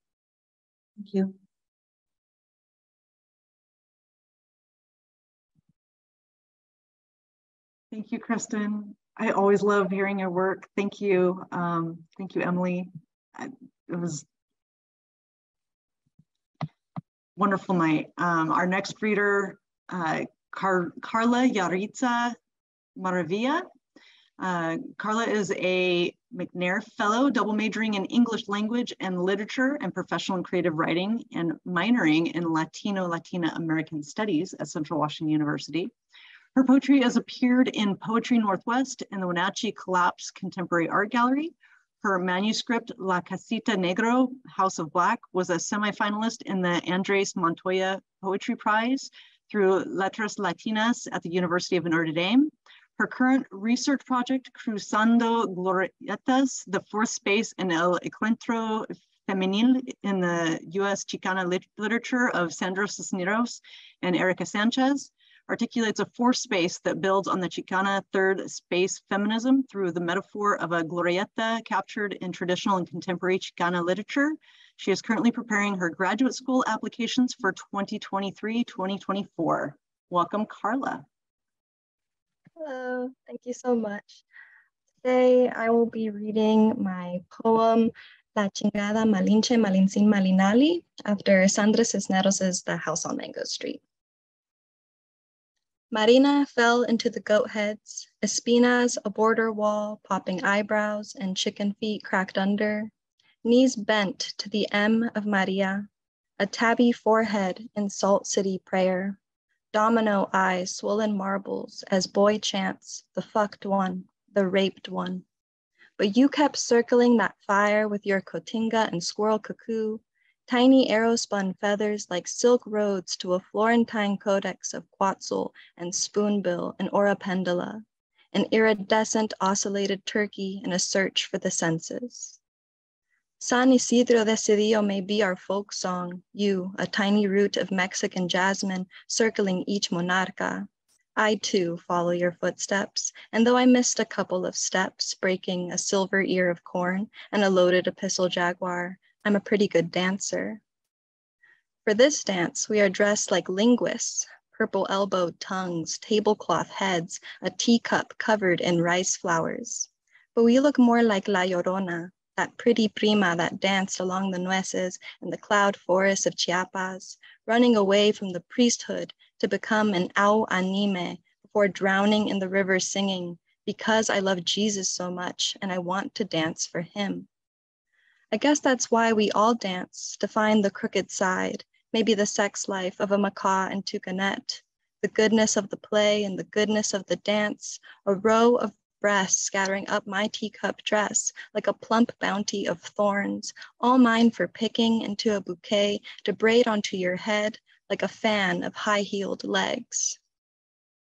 Thank you. Thank you, Kristen. I always love hearing your work. Thank you. Thank you, Emily. It was a wonderful night. Our next reader, Carla Yaritza Maravilla. Carla is a McNair Fellow, double majoring in English language and literature and professional and creative writing, and minoring in Latina American Studies at Central Washington University. Her poetry has appeared in Poetry Northwest and the Wenatchee Collapse Contemporary Art Gallery. Her manuscript, La Casita Negro, House of Black, was a semifinalist in the Andres Montoya Poetry Prize through Letras Latinas at the University of Notre Dame. Her current research project, Cruzando Glorietas, the fourth space in El Encuentro Femenil in the U.S. Chicana literature of Sandra Cisneros and Erica Sanchez, articulates a fourth space that builds on the Chicana third space feminism through the metaphor of a glorieta captured in traditional and contemporary Chicana literature. She is currently preparing her graduate school applications for 2023-2024. Welcome, Carla. Hello, thank you so much. Today I will be reading my poem, La Chingada Malinche Malincin Malinali, after Sandra Cisneros' The House on Mango Street. Marina fell into the goat heads, espinas, a border wall, popping eyebrows, and chicken feet cracked under, knees bent to the M of Maria, a tabby forehead in Salt City prayer, domino eyes, swollen marbles, as boy chants, the fucked one, the raped one. But you kept circling that fire with your cotinga and squirrel cuckoo, tiny arrow-spun feathers like silk roads to a Florentine codex of Quetzal and spoonbill and orapendula, an iridescent oscillated turkey in a search for the senses. San Isidro de Cedillo may be our folk song, you, a tiny root of Mexican jasmine circling each monarca. I too follow your footsteps, and though I missed a couple of steps, breaking a silver ear of corn and a loaded epistle jaguar, I'm a pretty good dancer. For this dance, we are dressed like linguists, purple-elbowed tongues, tablecloth heads, a teacup covered in rice flowers. But we look more like La Llorona, that pretty prima that danced along the Nueces in the cloud forests of Chiapas, running away from the priesthood to become an au anime before drowning in the river singing, because I love Jesus so much and I want to dance for him. I guess that's why we all dance, to find the crooked side, maybe the sex life of a macaw and toucanet, the goodness of the play and the goodness of the dance, a row of breasts scattering up my teacup dress like a plump bounty of thorns, all mine for picking into a bouquet to braid onto your head like a fan of high-heeled legs.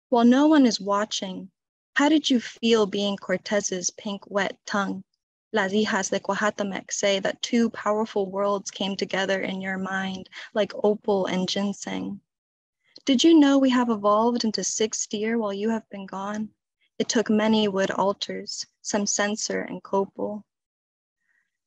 While no one is watching, how did you feel being Cortez's pink, wet tongue? Las hijas de Coahuiltepec say that two powerful worlds came together in your mind like opal and ginseng. Did you know we have evolved into 6 deer while you have been gone? It took many wood altars, some censer and copal.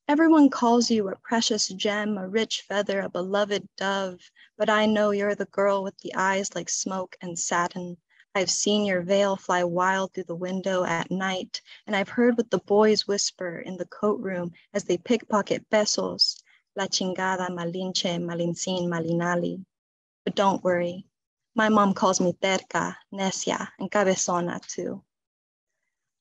Everyone calls you a precious gem, a rich feather, a beloved dove, but I know you're the girl with the eyes like smoke and satin. I've seen your veil fly wild through the window at night, and I've heard what the boys whisper in the coat room as they pickpocket pesos, la chingada, malinche, malinsin, malinali. But don't worry. My mom calls me terca, necia, and cabezona too.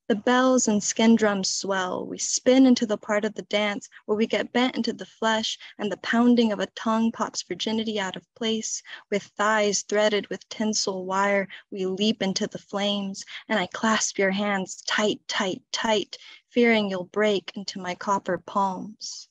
The bells and skin drums swell. We spin into the part of the dance where we get bent into the flesh and the pounding of a tongue pops virginity out of place. With thighs threaded with tinsel wire, we leap into the flames, and I clasp your hands tight, tight, tight, fearing you'll break into my copper palms.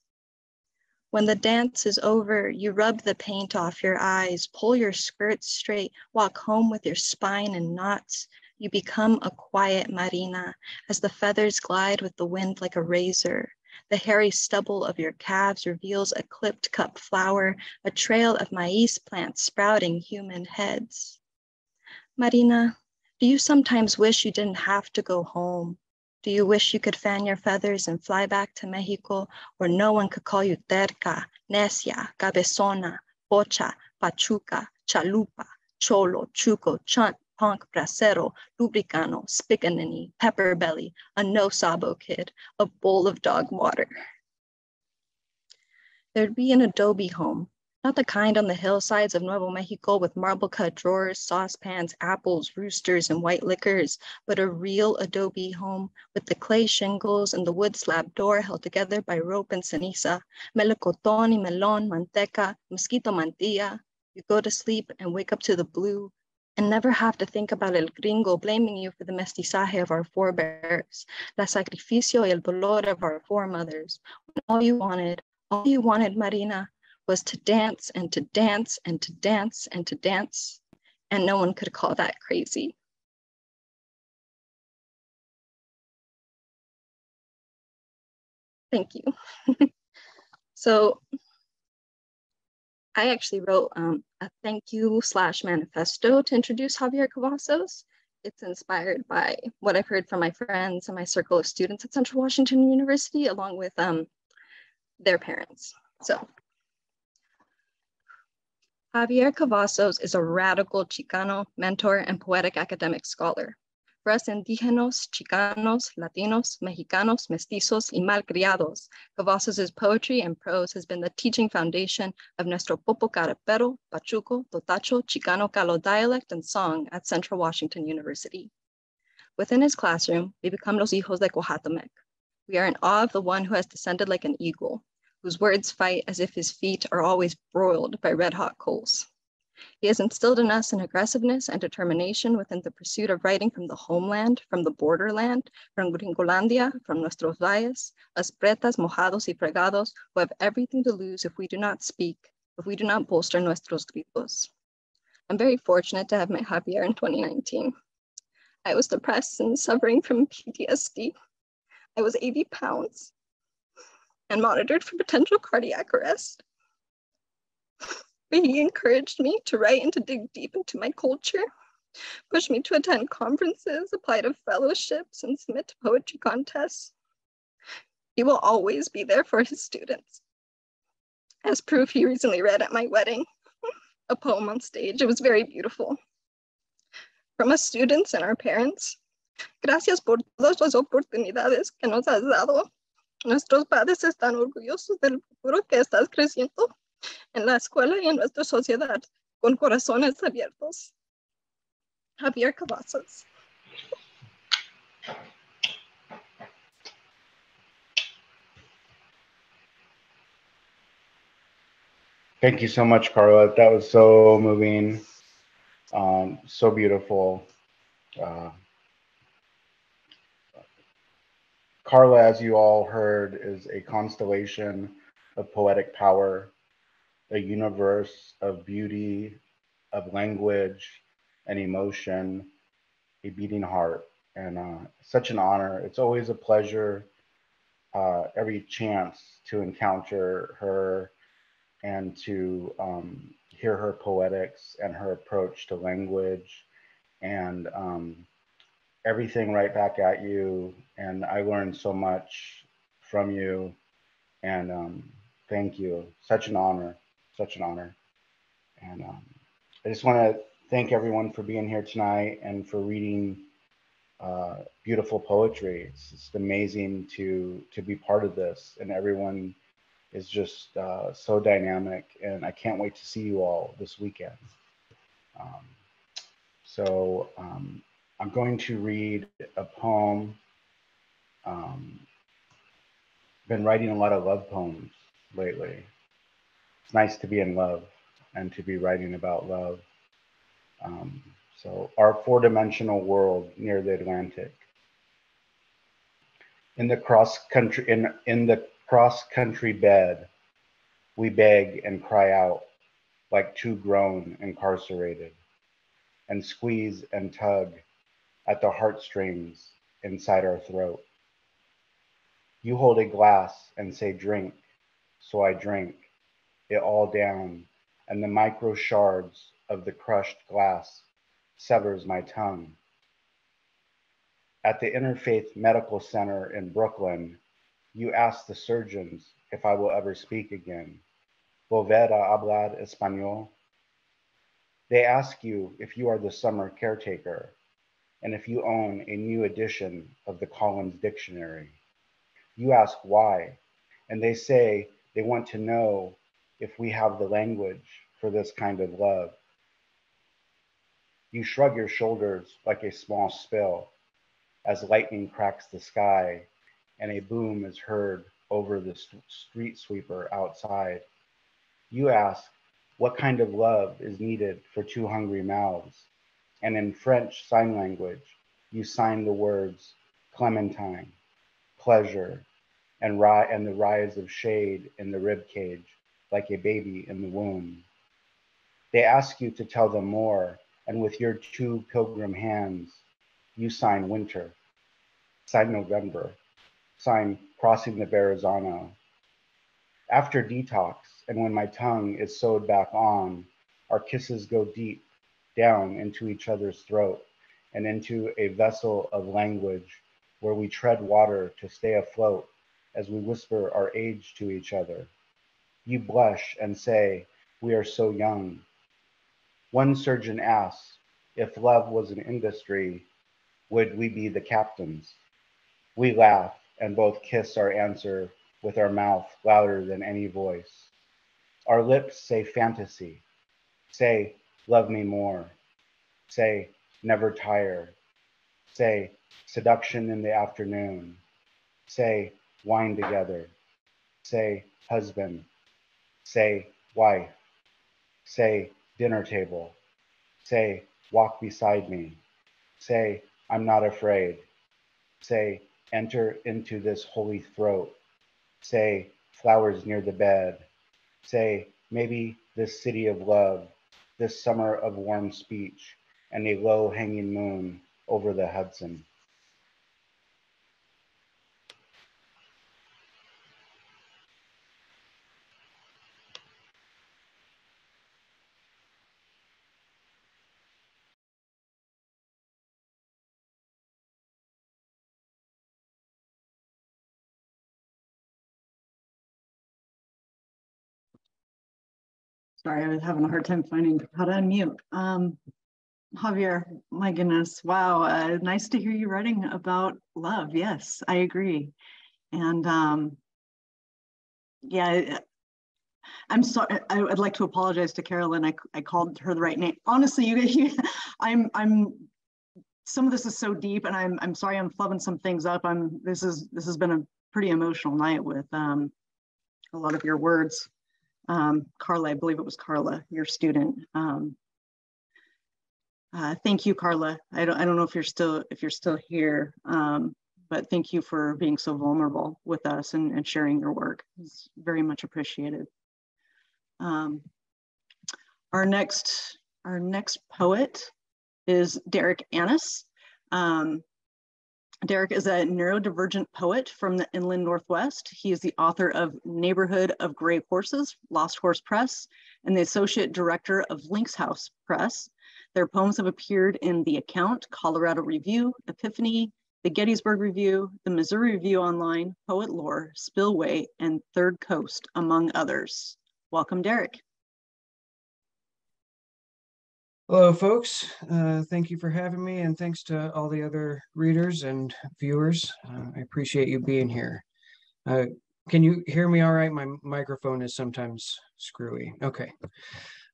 When the dance is over, you rub the paint off your eyes, pull your skirts straight, walk home with your spine in knots. You become a quiet Marina as the feathers glide with the wind like a razor. The hairy stubble of your calves reveals a clipped cup flower, a trail of maize plants sprouting human heads. Marina, do you sometimes wish you didn't have to go home? Do you wish you could fan your feathers and fly back to Mexico where no one could call you terca, necia, cabezona, pocha, pachuca, chalupa, cholo, chuco, chunt, punk, bracero, lubricano, spicanini, pepper belly, a no-sabo kid, a bowl of dog water? There'd be an adobe home, not the kind on the hillsides of Nuevo Mexico with marble-cut drawers, saucepans, apples, roosters, and white liquors, but a real adobe home with the clay shingles and the wood slab door held together by rope and ceniza, melocotón y melón, manteca, mosquito mantilla. You go to sleep and wake up to the blue and never have to think about el gringo blaming you for the mestizaje of our forebears, la sacrificio y el dolor of our foremothers. All you wanted, Marina, was to dance and to dance and to dance and to dance, and no one could call that crazy. Thank you. So I actually wrote a thank you / manifesto to introduce Javier Cavazos. It's inspired by what I've heard from my friends and my circle of students at Central Washington University, along with their parents. So Javier Cavazos is a radical Chicano mentor and poetic academic scholar. For us indígenas, Chicanos, Latinos, Mexicanos, mestizos, y malcriados, Cavazos' poetry and prose has been the teaching foundation of nuestro Popo Carapero, Pachuco, Totacho, Chicano Calo dialect and song at Central Washington University. Within his classroom, we become los hijos de Coahuiltepec. We are in awe of the one who has descended like an eagle, whose words fight as if his feet are always broiled by red-hot coals. He has instilled in us an aggressiveness and determination within the pursuit of writing from the homeland, from the borderland, from Gringolandia, from nuestros valles, us pretas, mojados y fregados, who have everything to lose if we do not speak, if we do not bolster nuestros gritos. I'm very fortunate to have met Javier in 2019. I was depressed and suffering from PTSD. I was 80 pounds and monitored for potential cardiac arrest. But he encouraged me to write and to dig deep into my culture, pushed me to attend conferences, apply to fellowships, and submit to poetry contests. He will always be there for his students. As proof, he recently read at my wedding a poem on stage. It was very beautiful. From us students and our parents, gracias por todas las oportunidades que nos has dado. Nuestros padres están orgullosos del futuro que estás creciendo en la escuela y en nuestra sociedad, con corazones abiertos. Javier Cavazos. Thank you so much, Carla. That was so moving, so beautiful. Carla, as you all heard, is a constellation of poetic power, a universe of beauty, of language and emotion, a beating heart, and such an honor. It's always a pleasure every chance to encounter her and to hear her poetics and her approach to language and everything right back at you. And I learned so much from you, and thank you. Such an honor, such an honor. And I just want to thank everyone for being here tonight and for reading beautiful poetry. It's amazing to be part of this, and everyone is just so dynamic, and I can't wait to see you all this weekend. So I'm going to read a poem. Been writing a lot of love poems lately. It's nice to be in love and to be writing about love. So our four-dimensional world near the Atlantic. In the cross-country bed, we beg and cry out like two grown incarcerated, and squeeze and tug at the heartstrings inside our throat. You hold a glass and say drink, so I drink it all down, and the micro shards of the crushed glass severs my tongue. At the Interfaith Medical Center in Brooklyn, you ask the surgeons if I will ever speak again. ¿Volver a hablar español? They ask you if you are the summer caretaker and if you own a new edition of the Collins Dictionary. You ask why, and they say they want to know if we have the language for this kind of love. You shrug your shoulders like a small spill as lightning cracks the sky and a boom is heard over the street sweeper outside. You ask what kind of love is needed for two hungry mouths, and in French Sign Language, you sign the words clementine, pleasure, and the rise of shade in the rib cage like a baby in the womb. They ask you to tell them more, and with your two pilgrim hands, you sign winter, sign November, sign crossing the Verrazano. After detox, and when my tongue is sewed back on, our kisses go deep down into each other's throat and into a vessel of language where we tread water to stay afloat as we whisper our age to each other. You blush and say, we are so young. One surgeon asks, if love was an industry, would we be the captains? We laugh and both kiss our answer with our mouth louder than any voice. Our lips say fantasy, say, love me more, say, never tire, say, seduction in the afternoon, say, wine together, say, husband, say, wife, say, dinner table, say, walk beside me, say, I'm not afraid, say, enter into this holy throat, say, flowers near the bed, say, maybe this city of love, this summer of warm speech, and a low hanging moon over the Hudson. Sorry, I was having a hard time finding how to unmute. Javier, my goodness, wow, nice to hear you writing about love. Yes, I agree. And yeah, I'm sorry, I'd like to apologize to Carolyn. I called her the right name. Honestly, some of this is so deep, and I'm sorry I'm flubbing some things up. This has been a pretty emotional night with a lot of your words. Carla, I believe it was Carla, your student. Thank you, Carla. I don't know if you're still here. but thank you for being so vulnerable with us and sharing your work. It's very much appreciated. Our next poet is Derek Annis. Derek is a neurodivergent poet from the Inland Northwest. He is the author of Neighborhood of Gray Horses, Lost Horse Press, and the associate director of Lynx House Press. Their poems have appeared in The Account, Colorado Review, Epiphany, the Gettysburg Review, the Missouri Review Online, Poet Lore, Spillway, and Third Coast, among others. Welcome, Derek. Hello, folks. Thank you for having me, and thanks to all the other readers and viewers. I appreciate you being here. Can you hear me all right? My microphone is sometimes screwy. Okay.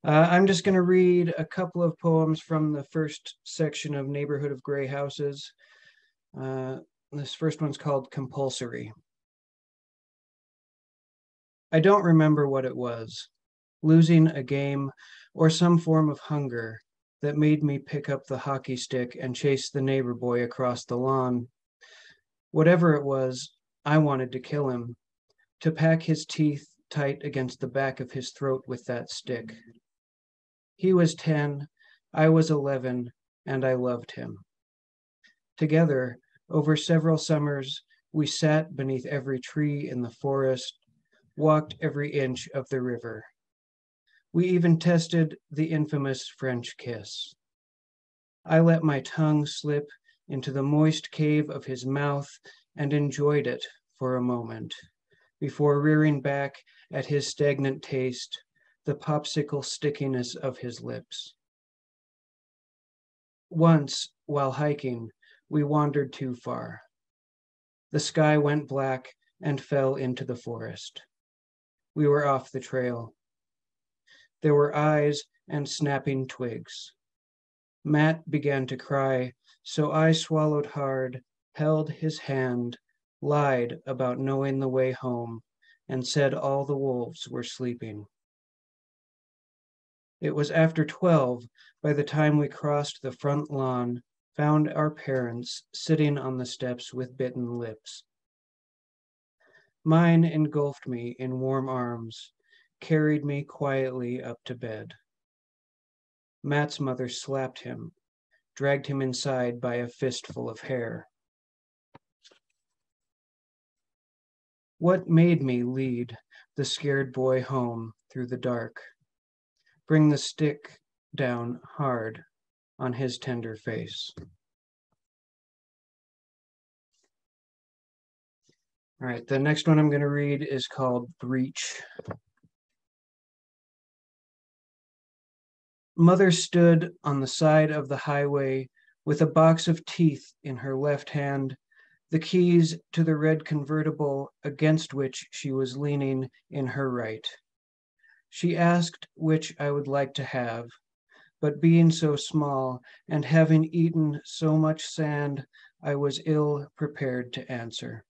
I'm just going to read a couple of poems from the first section of Neighborhood of Gray Houses. This first one's called Compulsory. I don't remember what it was, losing a game or some form of hunger that made me pick up the hockey stick and chase the neighbor boy across the lawn. Whatever it was, I wanted to kill him, to pack his teeth tight against the back of his throat with that stick. He was 10, I was 11, and I loved him. Together, over several summers, we sat beneath every tree in the forest, walked every inch of the river. We even tested the infamous French kiss. I let my tongue slip into the moist cave of his mouth and enjoyed it for a moment, before rearing back at his stagnant taste, the popsicle stickiness of his lips. Once, while hiking, we wandered too far. The sky went black and fell into the forest. We were off the trail. There were eyes and snapping twigs. Matt began to cry, so I swallowed hard, held his hand, lied about knowing the way home, and said all the wolves were sleeping. It was after 12 by the time we crossed the front lawn, found our parents sitting on the steps with bitten lips. Mine engulfed me in warm arms, carried me quietly up to bed. Matt's mother slapped him, dragged him inside by a fistful of hair. What made me lead the scared boy home through the dark, bring the stick down hard on his tender face? All right, the next one I'm going to read is called Breach. Mother stood on the side of the highway with a box of teeth in her left hand, the keys to the red convertible against which she was leaning in her right. She asked which I would like to have, but being so small and having eaten so much sand, I was ill prepared to answer.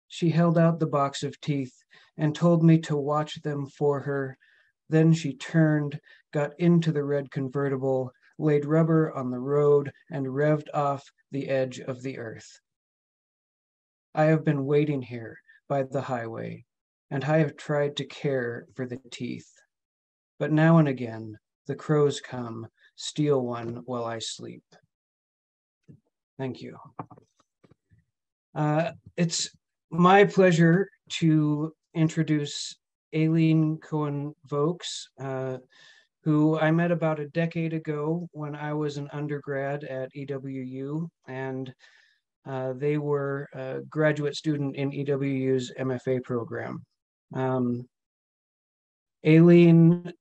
She held out the box of teeth and told me to watch them for her. Then she turned, got into the red convertible, laid rubber on the road, and revved off the edge of the earth. I have been waiting here by the highway, and I have tried to care for the teeth. But now and again, the crows come, steal one while I sleep. Thank you. It's my pleasure to introduce Aileen Cohen-Vokes, who I met about a decade ago when I was an undergrad at EWU, and they were a graduate student in EWU's MFA program. Aileen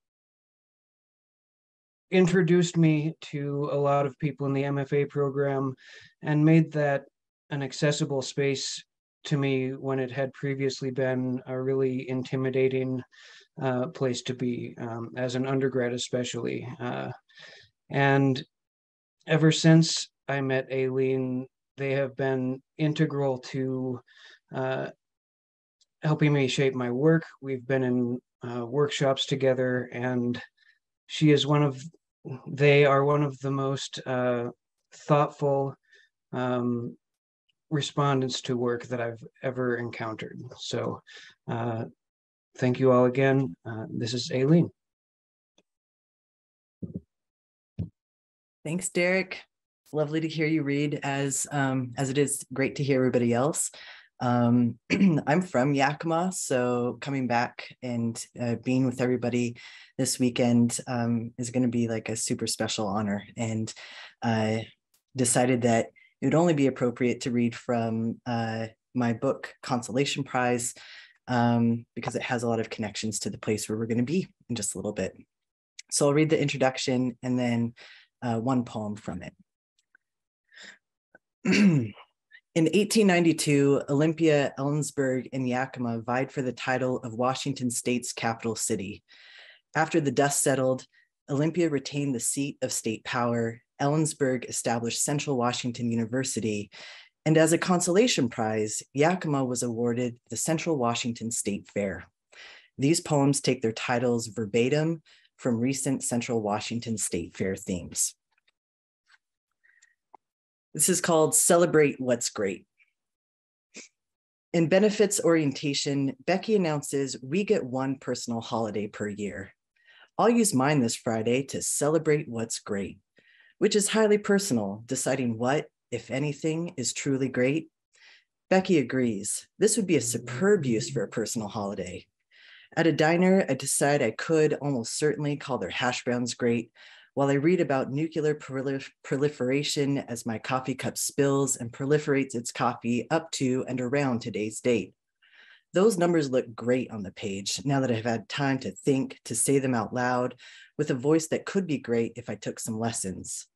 introduced me to a lot of people in the MFA program and made that an accessible space to me when it had previously been a really intimidating place to be, as an undergrad especially. And ever since I met Aileen, they have been integral to helping me shape my work. We've been in workshops together, and they are one of the most thoughtful, respondents to work that I've ever encountered. So thank you all again. This is Aileen. Thanks, Derek. Lovely to hear you read, as it is great to hear everybody else. I'm from Yakima, so coming back and being with everybody this weekend is going to be like a super special honor. And I decided that it would only be appropriate to read from my book, Consolation Prize, because it has a lot of connections to the place where we're going to be in just a little bit. So I'll read the introduction and then one poem from it. In 1892, Olympia, Ellensburg, and Yakima vied for the title of Washington State's capital city. After the dust settled, Olympia retained the seat of state power, Ellensburg established Central Washington University, and as a consolation prize, Yakima was awarded the Central Washington State Fair. These poems take their titles verbatim from recent Central Washington State Fair themes. This is called Celebrate What's Great. In benefits orientation, Becky announces we get one personal holiday per year. I'll use mine this Friday to celebrate what's great, which is highly personal, deciding what, if anything, is truly great. Becky agrees. This would be a superb use for a personal holiday. At a diner, I decide I could almost certainly call their hash browns great, while I read about nuclear proliferation as my coffee cup spills and proliferates its coffee up to and around today's date. Those numbers look great on the page now that I've had time to think, to say them out loud, with a voice that could be great if I took some lessons.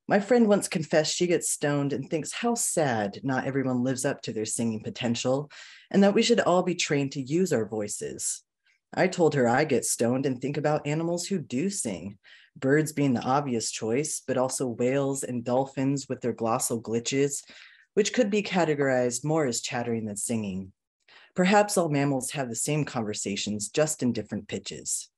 My friend once confessed she gets stoned and thinks how sad not everyone lives up to their singing potential, and that we should all be trained to use our voices. I told her I get stoned and think about animals who do sing, birds being the obvious choice, but also whales and dolphins with their glossal glitches, which could be categorized more as chattering than singing. Perhaps all mammals have the same conversations, just in different pitches.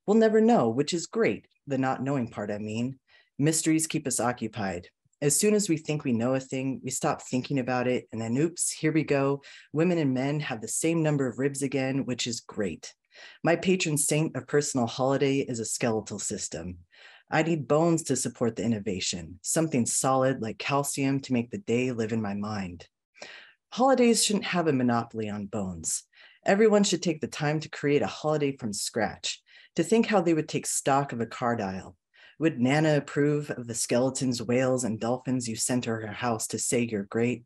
We'll never know, which is great, the not knowing part, I mean. Mysteries keep us occupied. As soon as we think we know a thing, we stop thinking about it, and then oops, here we go. Women and men have the same number of ribs again, which is great. My patron saint of personal holiday is a skeletal system. I need bones to support the innovation, something solid like calcium to make the day live in my mind. Holidays shouldn't have a monopoly on bones. Everyone should take the time to create a holiday from scratch, to think how they would take stock of a card aisle. Would Nana approve of the skeletons, whales, and dolphins you sent to her house to say you're great?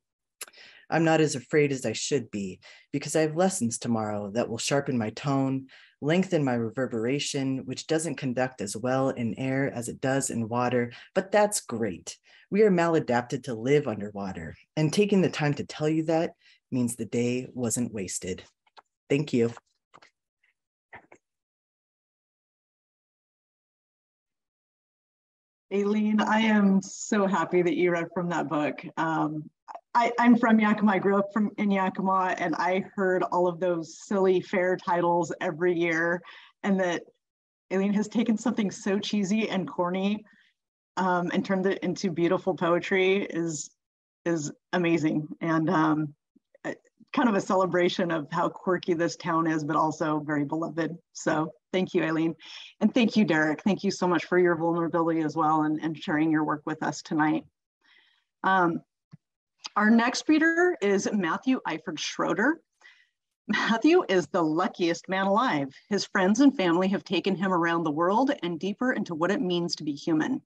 I'm not as afraid as I should be, because I have lessons tomorrow that will sharpen my tone, lengthen my reverberation, which doesn't conduct as well in air as it does in water, but that's great. We are maladapted to live underwater, and taking the time to tell you that means the day wasn't wasted. Thank you. Aileen, I am so happy that you read from that book. I'm from Yakima. I grew up in Yakima, and I heard all of those silly fair titles every year, and that Aileen has taken something so cheesy and corny and turned it into beautiful poetry is amazing, and kind of a celebration of how quirky this town is, but also very beloved. So thank you, Aileen. And thank you, Derek. Thank you so much for your vulnerability as well and sharing your work with us tonight. Our next reader is Matthew Eifert Schroeder. Matthew is the luckiest man alive. His friends and family have taken him around the world and deeper into what it means to be human.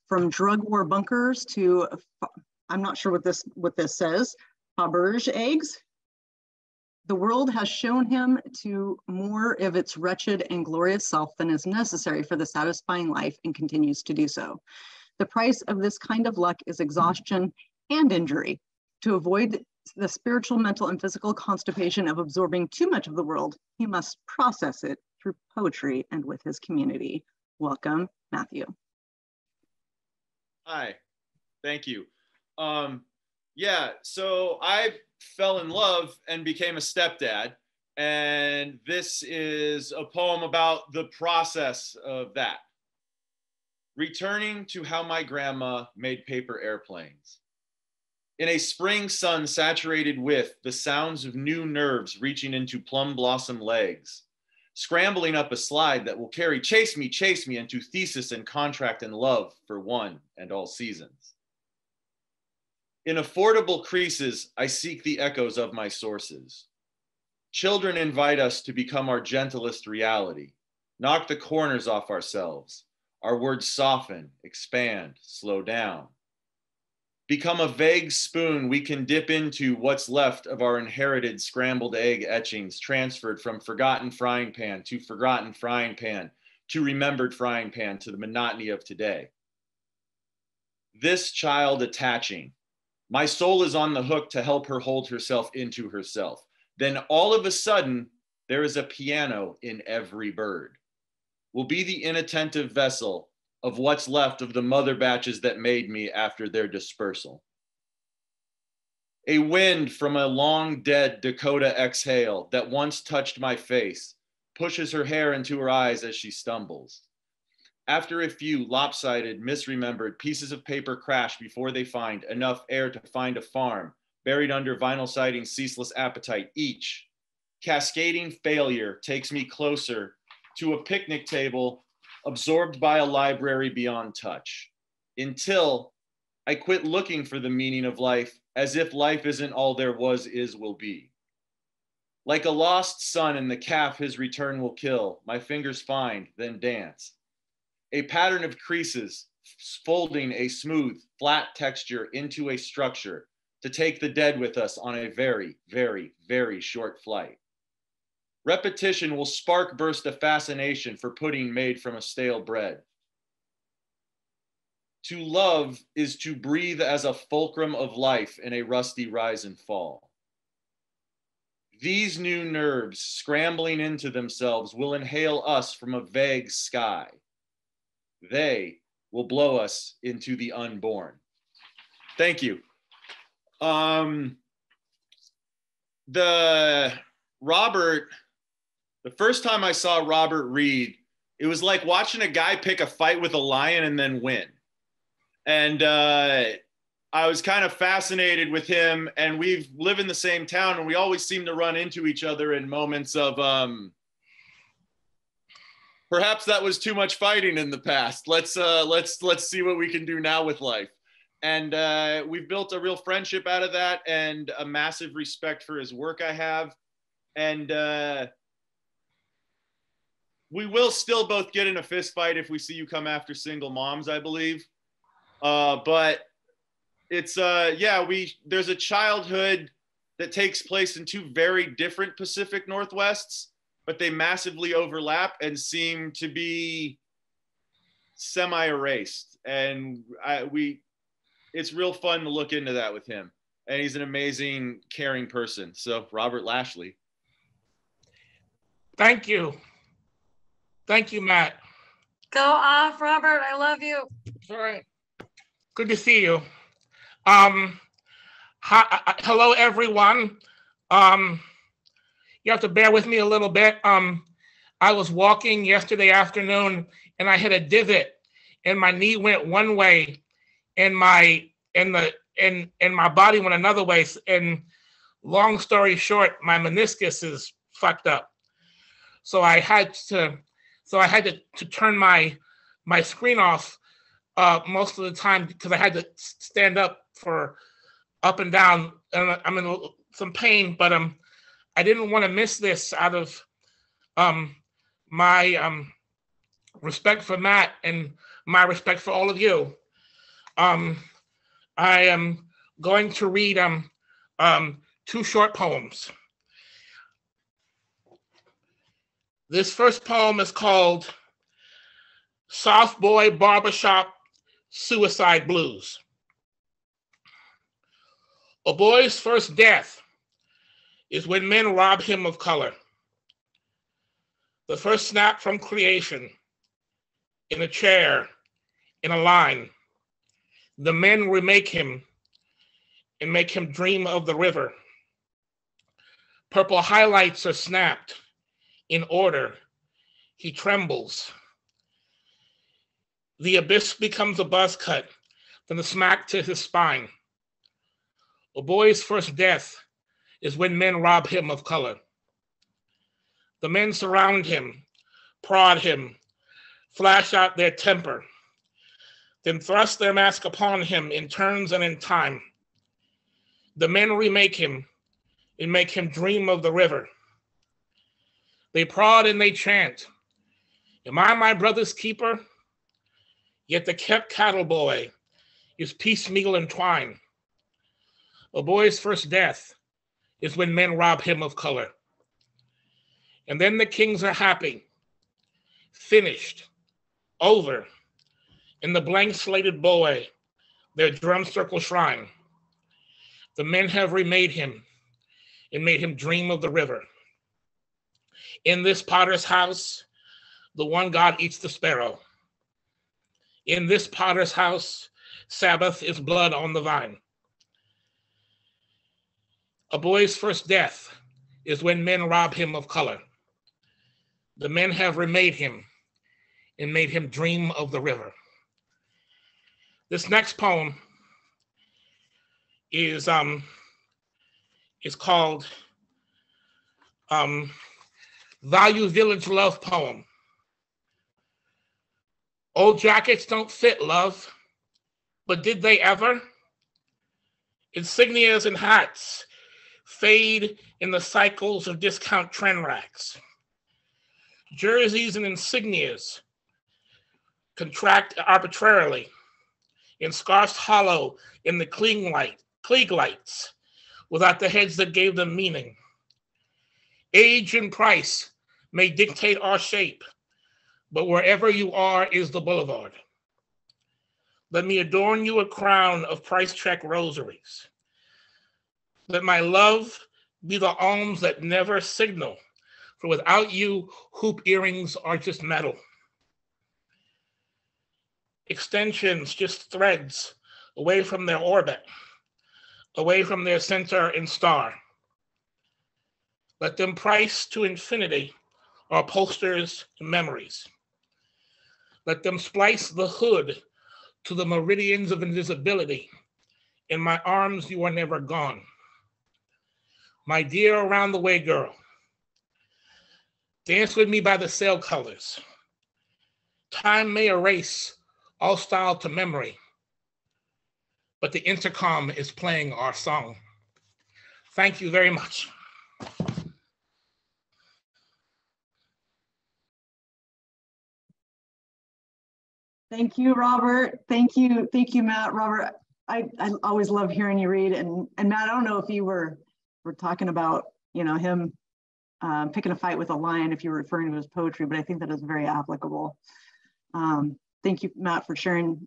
From drug war bunkers to, I'm not sure what this says, Faberge eggs. The world has shown him to more of its wretched and glorious self than is necessary for the satisfying life, and continues to do so. The price of this kind of luck is exhaustion and injury. To avoid the spiritual, mental, and physical constipation of absorbing too much of the world, he must process it through poetry and with his community. Welcome, Matthew. Hi, thank you. Yeah, so I fell in love and became a stepdad, and this is a poem about the process of that. Returning to how my grandma made paper airplanes. In a spring sun saturated with the sounds of new nerves reaching into plum blossom legs, scrambling up a slide that will carry chase me into thesis and contract and love for one and all seasons. In affordable creases, I seek the echoes of my sources. Children invite us to become our gentlest reality, knock the corners off ourselves. Our words soften, expand, slow down. Become a vague spoon we can dip into what's left of our inherited scrambled egg etchings transferred from forgotten frying pan to forgotten frying pan to remembered frying pan to the monotony of today. This child attaching, my soul is on the hook to help her hold herself into herself. Then all of a sudden, there is a piano in every bird. Will be the inattentive vessel of what's left of the mother batches that made me after their dispersal. A wind from a long dead Dakota exhale that once touched my face, pushes her hair into her eyes as she stumbles. After a few lopsided, misremembered pieces of paper crash before they find enough air to find a farm, buried under vinyl siding, ceaseless appetite, each cascading failure takes me closer to a picnic table absorbed by a library beyond touch, until I quit looking for the meaning of life as if life isn't all there was, is, will be. Like a lost son in the calf his return will kill, my fingers find, then dance. A pattern of creases, folding a smooth, flat texture into a structure to take the dead with us on a very, very, very short flight. Repetition will spark burst a fascination for pudding made from a stale bread. To love is to breathe as a fulcrum of life in a rusty rise and fall. These new nerves scrambling into themselves will inhale us from a vague sky. They will blow us into the unborn. Thank you. The first time I saw Robert read, it was like watching a guy pick a fight with a lion and then win. And I was kind of fascinated with him, and we live in the same town, and we always seem to run into each other in moments of perhaps that was too much fighting in the past. Let's see what we can do now with life. And we've built a real friendship out of that, and a massive respect for his work I have. And we will still both get in a fist fight if we see you come after single moms, I believe. But it's, there's a childhood that takes place in two very different Pacific Northwests, but they massively overlap and seem to be semi-erased. And it's real fun to look into that with him. And he's an amazing, caring person. So, Robert Lashley. Thank you. Thank you, Matt. Go off, Robert. I love you. All right. Good to see you. Hello, everyone. You have to bear with me a little bit. I was walking yesterday afternoon, and I hit a divot, and my knee went one way, and my body went another way. And long story short, my meniscus is fucked up. So I had to turn my screen off most of the time because I had to stand up for up and down, and I'm in some pain. But I didn't want to miss this out of my respect for Matt and my respect for all of you. I am going to read two short poems. This first poem is called Soft Boy Barbershop Suicide Blues. A boy's first death is when men rob him of color. The first snap from creation, in a chair, in a line. The men remake him and make him dream of the river. Purple highlights are snapped in order. He trembles. The abyss becomes a buzz cut from the smack to his spine. A boy's first death is when men rob him of color. The men surround him, prod him, flash out their temper, then thrust their mask upon him in turns and in time. The men remake him and make him dream of the river. They prod and they chant, "Am I my brother's keeper?" Yet the kept cattle boy is piecemeal and twine. A boy's first death is when men rob him of color. And then the kings are happy, finished, over, in the blank slated boy, their drum circle shrine. The men have remade him and made him dream of the river. In this potter's house, the one God eats the sparrow. In this potter's house, Sabbath is blood on the vine. A boy's first death is when men rob him of color. The men have remade him and made him dream of the river. This next poem is called Value Village Love Poem. Old jackets don't fit, love, but did they ever? Insignias and hats fade in the cycles of discount trend racks. Jerseys and insignias contract arbitrarily and scarfs hollow in the Klieg lights without the heads that gave them meaning. Age and price may dictate our shape, but wherever you are is the boulevard. Let me adorn you a crown of price check rosaries. Let my love be the alms that never signal, for without you, hoop earrings are just metal. Extensions, just threads away from their orbit, away from their center and star. Let them price to infinity our posters and memories. Let them splice the hood to the meridians of invisibility. In my arms, you are never gone. My dear around the way girl, dance with me by the sail colors. Time may erase all style to memory, but the intercom is playing our song. Thank you very much. Thank you, Robert. Thank you, Matt. Robert, I always love hearing you read. And Matt, I don't know if you were talking about, him picking a fight with a lion, if you were referring to his poetry, but I think that is very applicable. Thank you, Matt, for sharing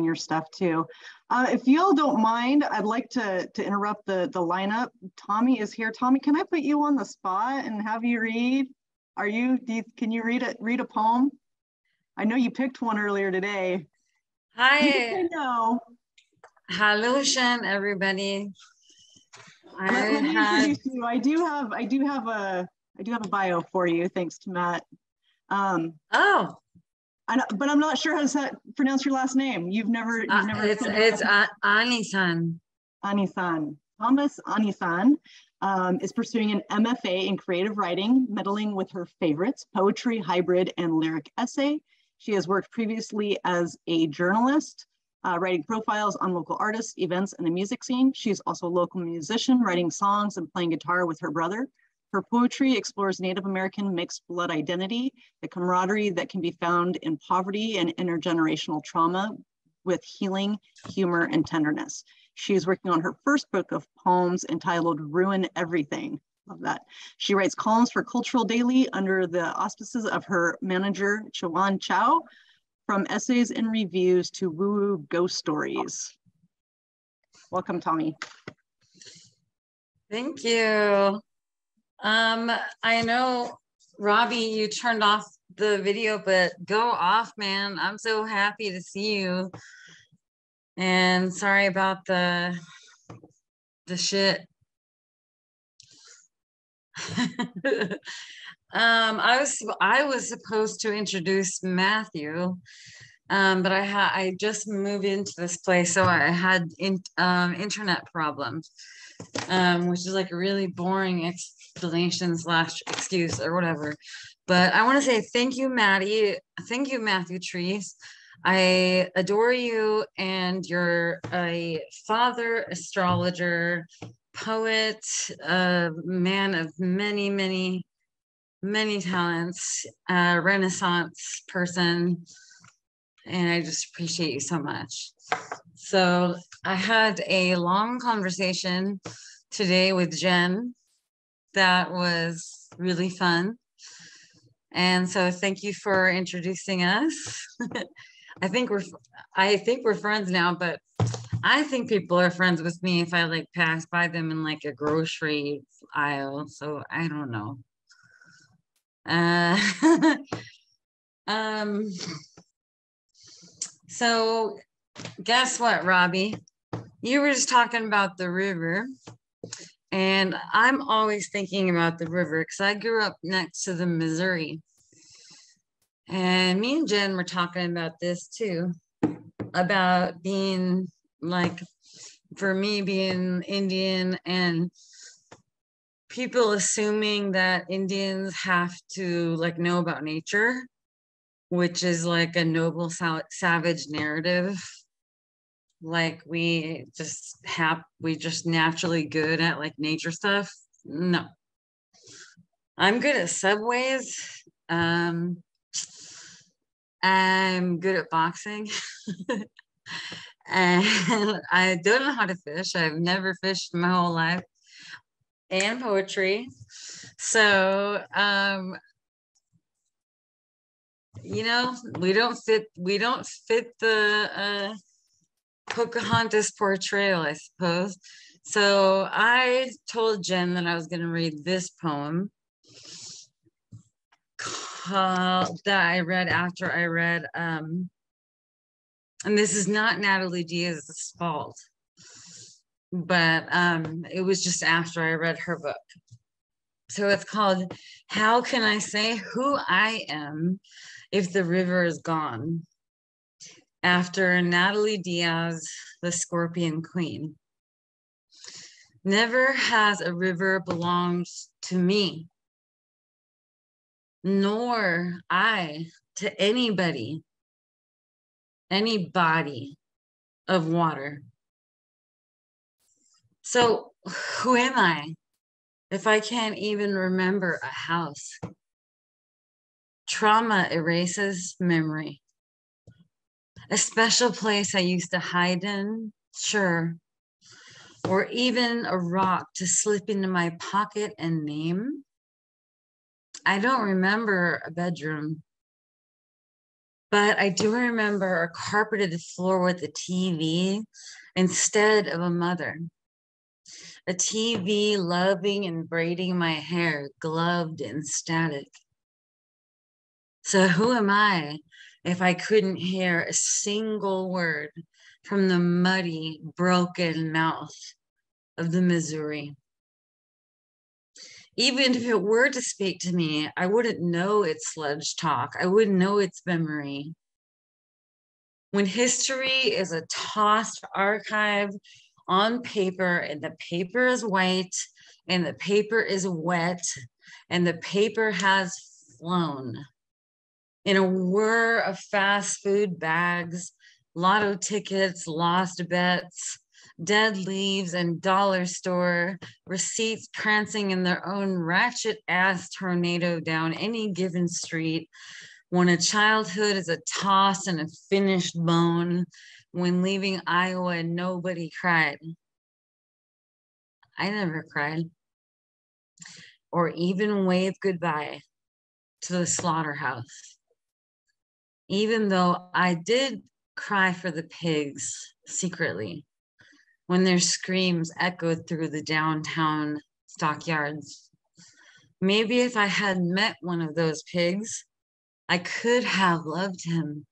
your stuff too. If you all don't mind, I'd like to interrupt the lineup. Tommy is here. Tommy, can I put you on the spot and have you read? Can you read a poem? I know you picked one earlier today. Hi. No. Hello, Shen, everybody. Let me introduce you. I do have a bio for you, thanks to Matt. Oh. But I'm not sure how to pronounce your last name. You've never. It's Anisan. Anisan. Thomas Anisan is pursuing an MFA in creative writing, meddling with her favorites: poetry, hybrid, and lyric essay. She has worked previously as a journalist, writing profiles on local artists, events, and the music scene. She's also a local musician, writing songs and playing guitar with her brother. Her poetry explores Native American mixed blood identity, the camaraderie that can be found in poverty and intergenerational trauma, with healing, humor, and tenderness. She is working on her first book of poems entitled Ruin Everything. Love that. She writes columns for Cultural Daily under the auspices of her manager, Chuan Chow, from essays and reviews to woo-woo ghost stories. Welcome, Tommy. Thank you. I know, Robbie, you turned off the video, but go off, man. I'm so happy to see you. And sorry about the shit. I was supposed to introduce Matthew, But I just moved into this place, so I had internet problems, which is like a really boring explanation / excuse or whatever. But I want to say thank you, Maddie. Thank you, Matthew Trees. I adore you, and you're a father, astrologer, poet, man of many, many, many talents, Renaissance person, and I just appreciate you so much. So I had a long conversation today with Jen that was really fun. And so thank you for introducing us. I think we're friends now, but I think people are friends with me if I like pass by them in like a grocery aisle. So I don't know. So guess what, Robbie? You were just talking about the river, and I'm always thinking about the river because I grew up next to the Missouri. And me and Jen were talking about this too, about being like, for me being Indian and people assuming that Indians have to like know about nature, which is like a noble savage narrative. Like we just naturally good at like nature stuff. No, I'm good at subways. I'm good at boxing. And I don't know how to fish. I've never fished my whole life, and poetry. So, you know, we don't fit the Pocahontas portrayal, I suppose. So I told Jen that I was going to read this poem that I read after I read, and this is not Natalie Diaz's fault, but it was just after I read her book. So it's called How Can I Say Who I Am If the River Is Gone? After Natalie Diaz, the Scorpion Queen. Never has a river belonged to me, nor I to anybody, any body of water. So who am I if I can't even remember a house? Trauma erases memory. A special place I used to hide in, sure. Or even a rock to slip into my pocket and name. I don't remember a bedroom, but I do remember a carpeted floor with a TV instead of a mother. A TV loving and braiding my hair, gloved and static. So who am I if I couldn't hear a single word from the muddy, broken mouth of the Missouri? Even if it were to speak to me, I wouldn't know its sludge talk. I wouldn't know its memory. When history is a tossed archive on paper, and the paper is white, and the paper is wet, and the paper has flown in a whir of fast food bags, lotto tickets, lost bets, dead leaves, and dollar store receipts prancing in their own ratchet ass tornado down any given street. When a childhood is a toss and a finished bone, when leaving Iowa nobody cried. I never cried or even waved goodbye to the slaughterhouse. Even though I did cry for the pigs secretly when their screams echoed through the downtown stockyards. Maybe if I had met one of those pigs, I could have loved him.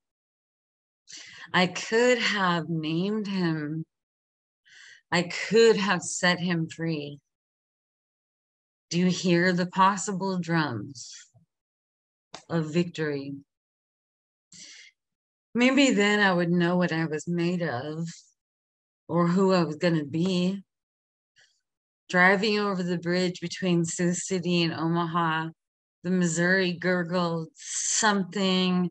I could have named him. I could have set him free. Do you hear the possible drums of victory? Maybe then I would know what I was made of or who I was going to be. Driving over the bridge between Sioux City and Omaha, the Missouri gurgled something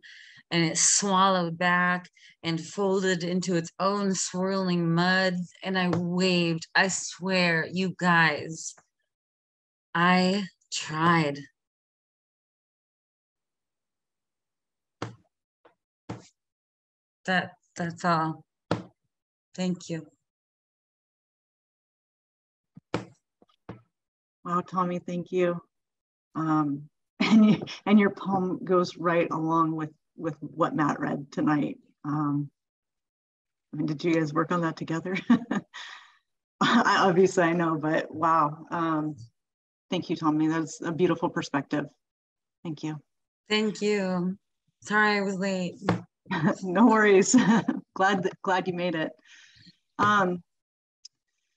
and it swallowed back and folded into its own swirling mud. And I waved. I swear, you guys, I tried. That's all. Thank you. Wow, Tommy, thank you. And your poem goes right along with what Matt read tonight. I mean, did you guys work on that together? Obviously I know, but wow. Thank you, Tommy. That's a beautiful perspective. Thank you. Thank you. Sorry I was late. No worries. glad you made it.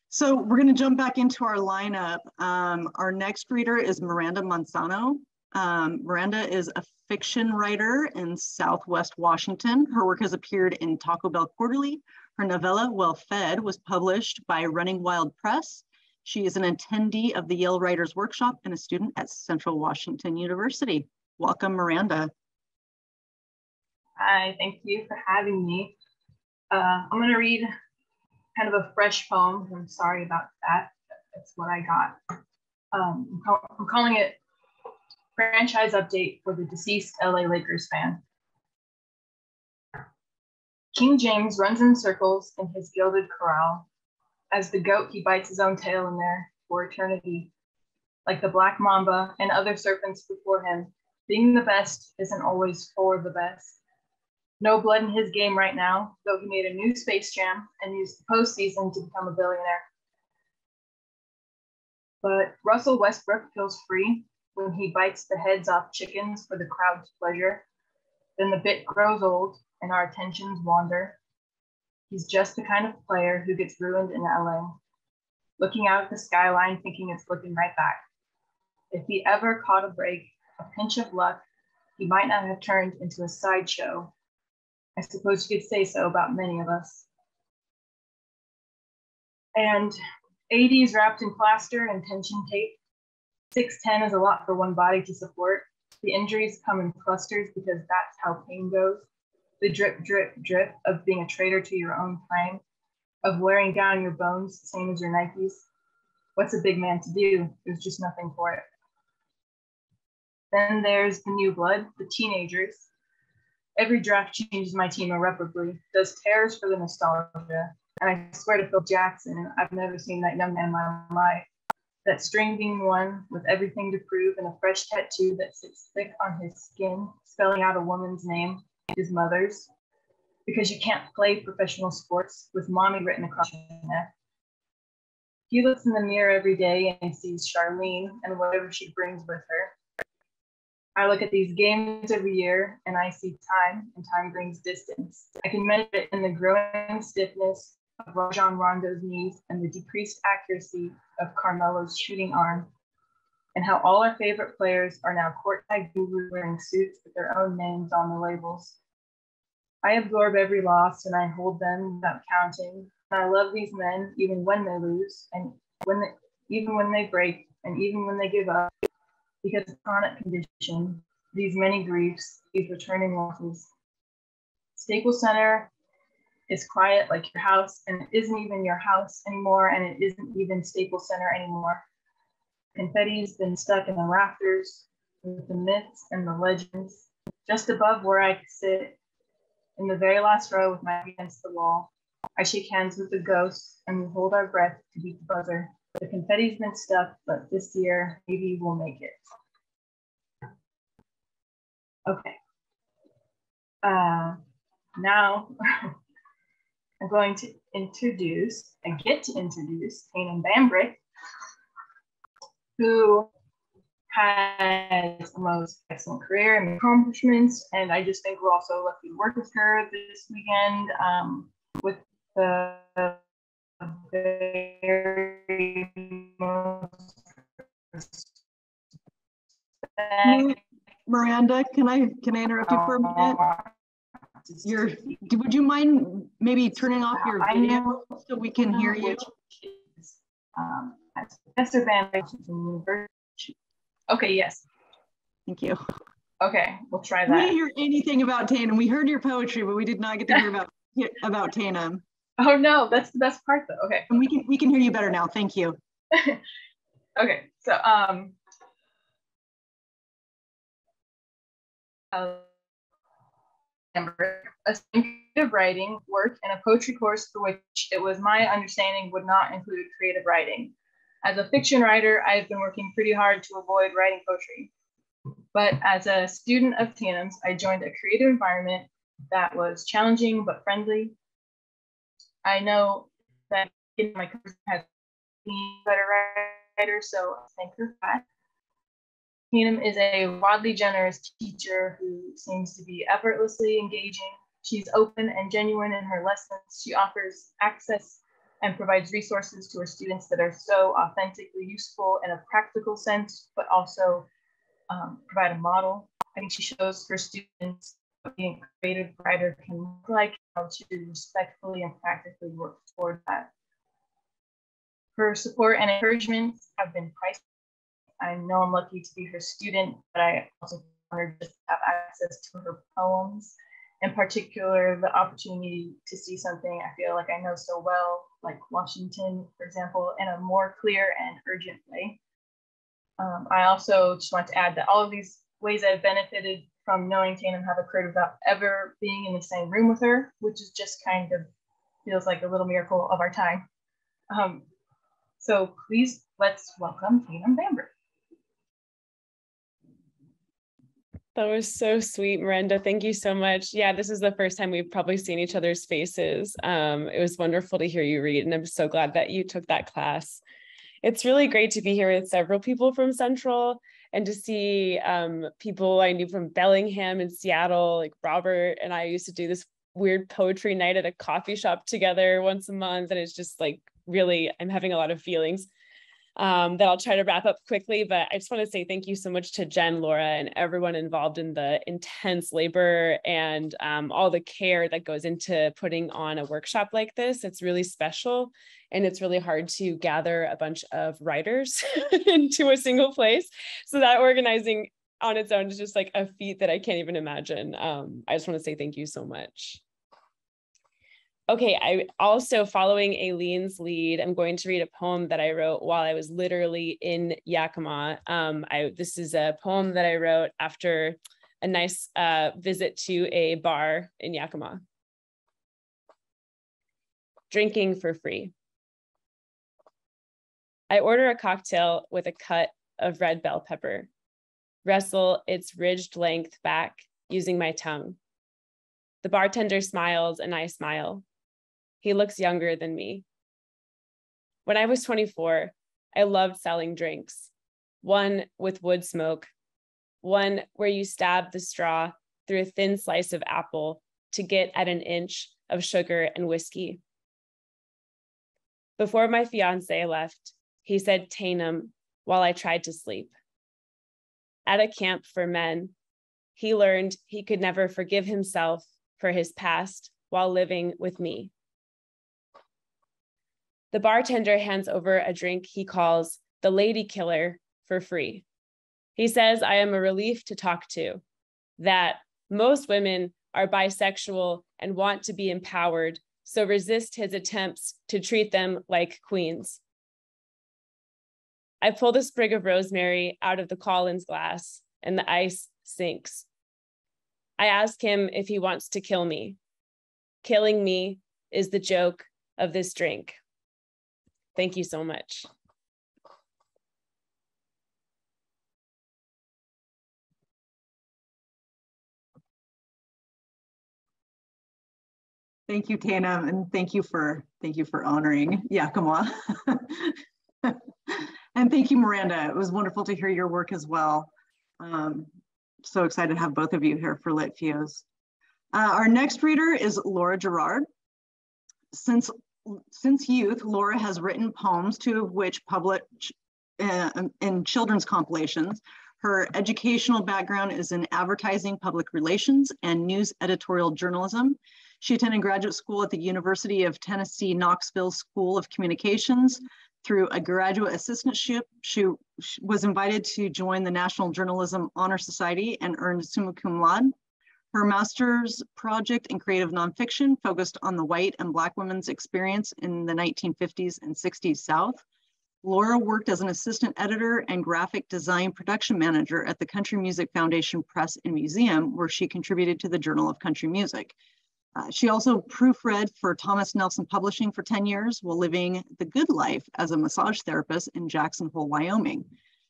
So we're going to jump back into our lineup. Our next reader is Miranda Manzano. Miranda is a fiction writer in Southwest Washington. Her work has appeared in Taco Bell Quarterly. Her novella, Well Fed, was published by Running Wild Press. She is an attendee of the Yale Writers Workshop and a student at Central Washington University. Welcome, Miranda. Hi, thank you for having me. I'm going to read kind of a fresh poem. I'm sorry about that. That's what I got. I'm calling it Franchise Update for the Deceased LA Lakers Fan. King James runs in circles in his gilded corral. As the goat, he bites his own tail in there for eternity. Like the black mamba and other serpents before him, being the best isn't always for the best. No blood in his game right now, though he made a new Space Jam and used the postseason to become a billionaire. But Russell Westbrook feels free when he bites the heads off chickens for the crowd's pleasure. Then the bit grows old and our attentions wander. He's just the kind of player who gets ruined in LA, looking out at the skyline thinking it's looking right back. If he ever caught a break, a pinch of luck, he might not have turned into a sideshow. I suppose you could say so about many of us. And 80s wrapped in plaster and tension tape. 6'10" is a lot for one body to support. The injuries come in clusters because that's how pain goes. The drip, drip, drip of being a traitor to your own frame, of wearing down your bones, same as your Nikes. What's a big man to do? There's just nothing for it. Then there's the new blood, the teenagers. Every draft changes my team irreparably, does tears for the nostalgia. And I swear to Phil Jackson, I've never seen that young man in my life. That string being one with everything to prove and a fresh tattoo that sits thick on his skin, spelling out a woman's name, his mother's. Because you can't play professional sports with mommy written across your neck. He looks in the mirror every day and sees Charlene and whatever she brings with her. I look at these games every year and I see time, and time brings distance. I can measure it in the growing stiffness of Rajon Rondo's knees and the decreased accuracy of Carmelo's shooting arm, and how all our favorite players are now courtside gurus wearing suits with their own names on the labels. I absorb every loss and I hold them without counting. And I love these men even when they lose, and even when they break, and even when they give up. Because of chronic condition, these many griefs, these returning losses. Staples Center is quiet like your house, and it isn't even your house anymore, and it isn't even Staples Center anymore. Confetti's been stuck in the rafters with the myths and the legends, just above where I sit, in the very last row with my back against the wall. I shake hands with the ghosts, and we hold our breath to beat the buzzer. The confetti's been stuck, but this year, maybe we'll make it. Okay. Now, I'm going to introduce, I get to introduce Kanan Bambrick, who has the most excellent career and accomplishments, and I just think we're also lucky to work with her this weekend with the very most Miranda, can I interrupt you for a minute? practice. Would you mind maybe turning off your video so we can hear you? Professor Van. Okay, yes. Thank you. Okay, we'll try that. We didn't hear anything about Tainem. We heard your poetry, but we did not get to hear about Tainem. Oh no, that's the best part though. Okay. And we can hear you better now. Thank you. Okay, so a creative writing work and a poetry course for which it was my understanding would not include creative writing. As a fiction writer, I've been working pretty hard to avoid writing poetry. But as a student of Tainem's, I joined a creative environment that was challenging but friendly. I know that my course has been a better writer, so thank her for that. Tainem is a wildly generous teacher who seems to be effortlessly engaging. She's open and genuine in her lessons. She offers access and provides resources to her students that are so authentically useful in a practical sense, but also provide a model. I think she shows her students what being a creative writer can look like, how to respectfully and practically work toward that. Her support and encouragement have been priceless. I know I'm lucky to be her student, but I also want her to have access to her poems. In particular, the opportunity to see something I feel like I know so well, like Washington, for example, in a more clear and urgent way. I also just want to add that all of these ways I've benefited from knowing Tainem have occurred without ever being in the same room with her, which is just kind of feels like a little miracle of our time. So please, let's welcome Tainem Bamber. That was so sweet, Miranda. Thank you so much. Yeah, this is the first time we've probably seen each other's faces. It was wonderful to hear you read, and I'm so glad that you took that class. It's really great to be here with several people from Central and to see people I knew from Bellingham and Seattle, like Robert and I used to do this weird poetry night at a coffee shop together once a month. And it's just like, really, I'm having a lot of feelings that I'll try to wrap up quickly, but I just want to say thank you so much to Jen, Laura, and everyone involved in the intense labor and all the care that goes into putting on a workshop like this. It's really special, and it's really hard to gather a bunch of writers into a single place. So that organizing on its own is just like a feat that I can't even imagine. I just want to say thank you so much. Okay, I also, following Aileen's lead, I'm going to read a poem that I wrote while I was literally in Yakima. This is a poem that I wrote after a nice visit to a bar in Yakima. Drinking for free. I order a cocktail with a cut of red bell pepper, wrestle its ridged length back using my tongue. The bartender smiles and I smile. He looks younger than me. When I was 24, I loved selling drinks. One with wood smoke, one where you stab the straw through a thin slice of apple to get at an inch of sugar and whiskey. Before my fiance left, he said Tainem while I tried to sleep. At a camp for men, he learned he could never forgive himself for his past while living with me. The bartender hands over a drink he calls the Lady Killer for free. He says I am a relief to talk to, that most women are bisexual and want to be empowered, so resist his attempts to treat them like queens. I pull the sprig of rosemary out of the Collins glass and the ice sinks. I ask him if he wants to kill me. Killing me is the joke of this drink. Thank you so much. Thank you, Tainem, and thank you for honoring Yakima. And thank you, Miranda. It was wonderful to hear your work as well. So excited to have both of you here for LiTFUSE. Our next reader is Laura Gerard. Since youth, Laura has written poems, two of which published in children's compilations. Her educational background is in advertising, public relations, and news editorial journalism. She attended graduate school at the University of Tennessee Knoxville School of Communications. Through a graduate assistantship, she was invited to join the National Journalism Honor Society and earned summa cum laude. Her master's project in creative nonfiction focused on the white and Black women's experience in the 1950s and 60s South. Laura worked as an assistant editor and graphic design production manager at the Country Music Foundation Press and Museum, where she contributed to the Journal of Country Music. She also proofread for Thomas Nelson Publishing for 10 years while living the good life as a massage therapist in Jackson Hole, Wyoming.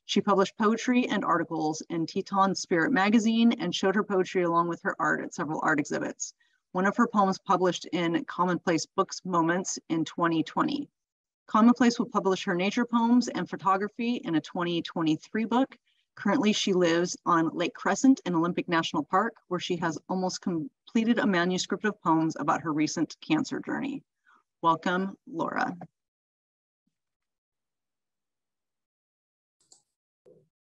She published poetry and articles in Teton Spirit magazine and showed her poetry along with her art at several art exhibits. One of her poems published in Commonplace Books Moments in 2020. Commonplace will publish her nature poems and photography in a 2023 book. Currently, she lives on Lake Crescent in Olympic National Park, where she has almost completed a manuscript of poems about her recent cancer journey. Welcome, Laura.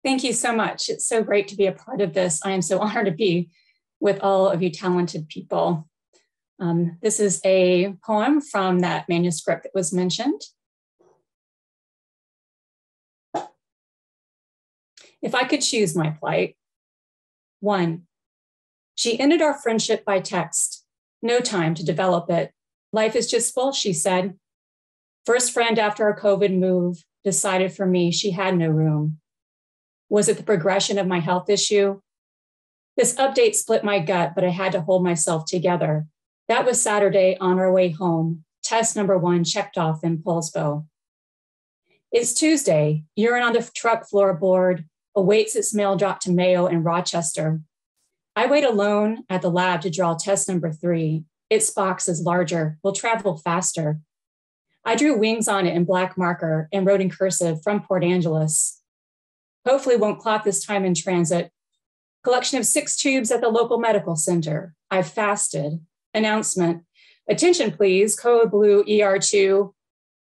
Thank you so much. It's so great to be a part of this. I am so honored to be with all of you talented people. This is a poem from that manuscript that was mentioned. If I could choose my plight. 1, she ended our friendship by text. No time to develop it. Life is just full, she said. First friend after our COVID move decided for me she had no room. Was it the progression of my health issue? This update split my gut, but I had to hold myself together. That was Saturday on our way home. Test number 1 checked off in Poulsbo. It's Tuesday. Urine on the truck floorboard awaits its mail drop to Mayo in Rochester. I wait alone at the lab to draw test number 3. Its box is larger, will travel faster. I drew wings on it in black marker and wrote in cursive from Port Angeles. Hopefully won't clot this time in transit. Collection of 6 tubes at the local medical center. I've fasted. Announcement. Attention please, code blue ER2.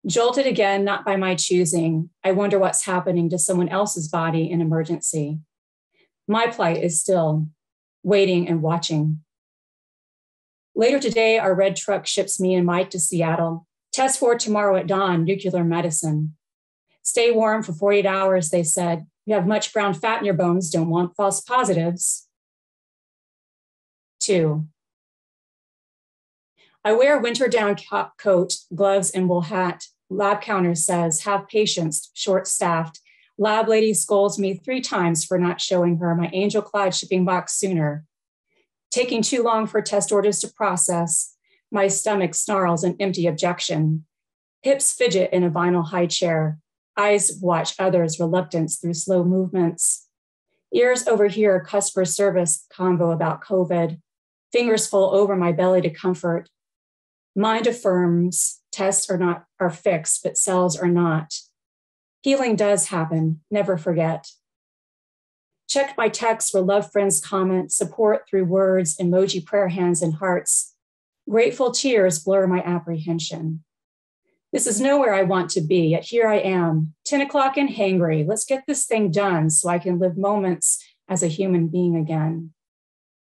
Jolted again, not by my choosing. I wonder what's happening to someone else's body in emergency. My plight is still waiting and watching. Later today, our red truck ships me and Mike to Seattle. Test for tomorrow at dawn, nuclear medicine. Stay warm for 48 hours, they said. You have much brown fat in your bones, don't want false positives. 2. I wear a winter down coat, gloves, and wool hat. Lab counter says, have patience, short-staffed. Lab lady scolds me 3 times for not showing her my angel-clad shipping box sooner. Taking too long for test orders to process. My stomach snarls an empty objection. Hips fidget in a vinyl high chair. Eyes watch others' reluctance through slow movements. Ears overhear customer service convo about COVID. Fingers fall over my belly to comfort. Mind affirms tests are fixed, but cells are not. Healing does happen, never forget. Checked my texts where love friends comment, support through words, emoji prayer hands and hearts. Grateful tears blur my apprehension. This is nowhere I want to be, yet here I am, 10 o'clock and hangry. Let's get this thing done so I can live moments as a human being again.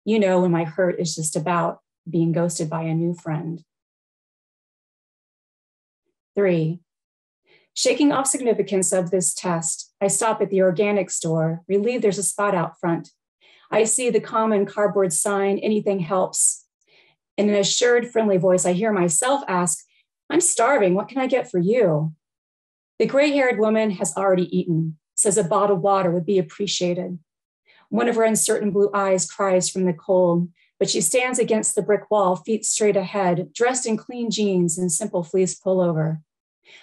You know, when my hurt is just about being ghosted by a new friend. 3, shaking off significance of this test, I stop at the organic store, relieved there's a spot out front. I see the common cardboard sign, anything helps. In an assured, friendly voice, I hear myself ask, I'm starving, what can I get for you? The gray-haired woman has already eaten, says a bottled water would be appreciated. One of her uncertain blue eyes cries from the cold, but she stands against the brick wall, feet straight ahead, dressed in clean jeans and simple fleece pullover.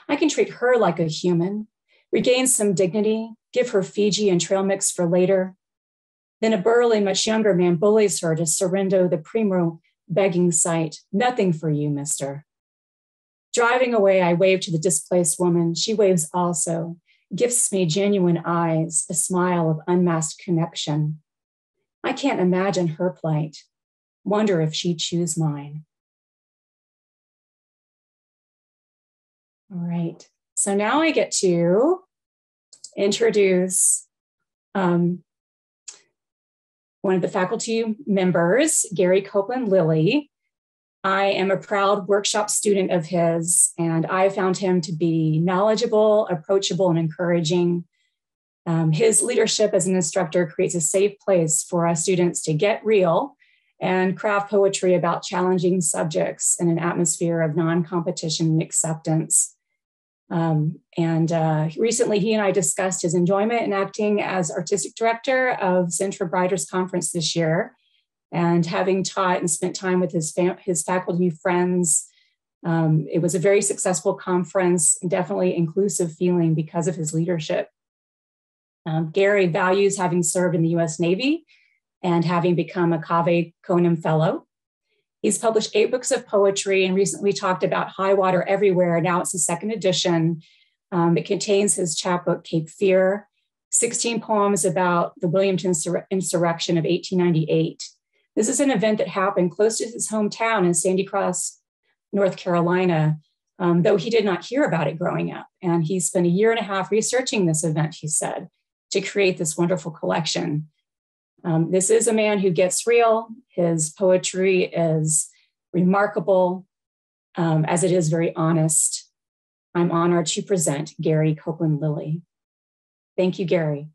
I can treat her like a human, regain some dignity, give her Fiji and trail mix for later. Then a burly, much younger man bullies her to Sorrento, the primo begging site. Nothing for you, mister. Driving away, I wave to the displaced woman. She waves also, gifts me genuine eyes, a smile of unmasked connection. I can't imagine her plight. Wonder if she'd choose mine. All right, so now I get to introduce one of the faculty members, Gary Copeland Lilly. I am a proud workshop student of his, and I found him to be knowledgeable, approachable, and encouraging. His leadership as an instructor creates a safe place for us students to get real and craft poetry about challenging subjects in an atmosphere of non-competition and acceptance. Recently, he and I discussed his enjoyment in acting as artistic director of Centra Writers Conference this year. And having taught and spent time with his faculty friends, it was a very successful conference, definitely inclusive feeling because of his leadership. Gary values having served in the US Navy and having become a Cave Canem Fellow. He's published 8 books of poetry and recently talked about High Water Everywhere. Now it's the 2nd edition. It contains his chapbook, Cape Fear, 16 poems about the Wilmington insurrection of 1898. This is an event that happened close to his hometown in Sandy Cross, North Carolina, though he did not hear about it growing up. And he spent a year and a half researching this event, he said, to create this wonderful collection. This is a man who gets real. His poetry is remarkable, as it is very honest. I'm honored to present Gary Copeland Lilly. Thank you, Gary.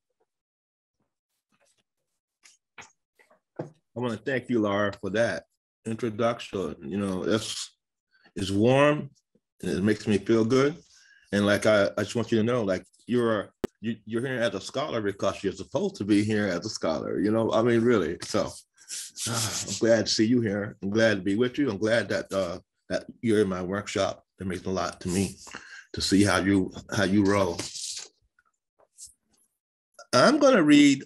I want to thank you, Laura, for that introduction. You know, it's warm and it makes me feel good. And like I just want you to know, like you're here as a scholar because you're supposed to be here as a scholar. You know, I mean, really. So I'm glad to see you here. I'm glad to be with you. I'm glad that that you're in my workshop. It makes a lot to me to see how you roll. I'm going to read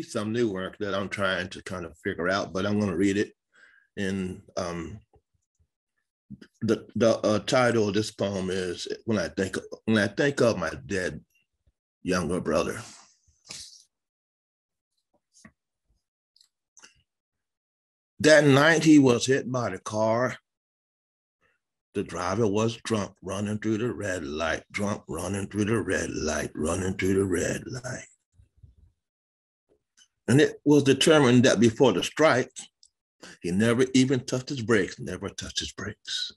some new work that I'm trying to kind of figure out, but I'm going to read it. And the title of this poem is When I Think of My Dead Younger Brother. That night he was hit by the car. The driver was drunk, running through the red light, drunk, running through the red light, running through the red light. And it was determined that before the strike, he never even touched his brakes, never touched his brakes.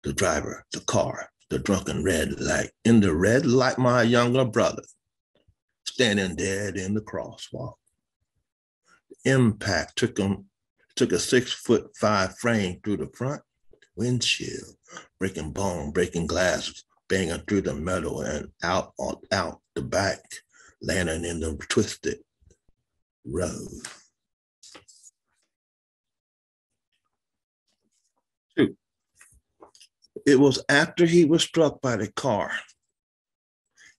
The driver, the car, the drunken red light. In the red light, my younger brother, standing dead in the crosswalk. The impact took a 6'5" frame through the front windshield, breaking bone, breaking glass, banging through the metal and out the back, landing in the twisted road. 2. It was after he was struck by the car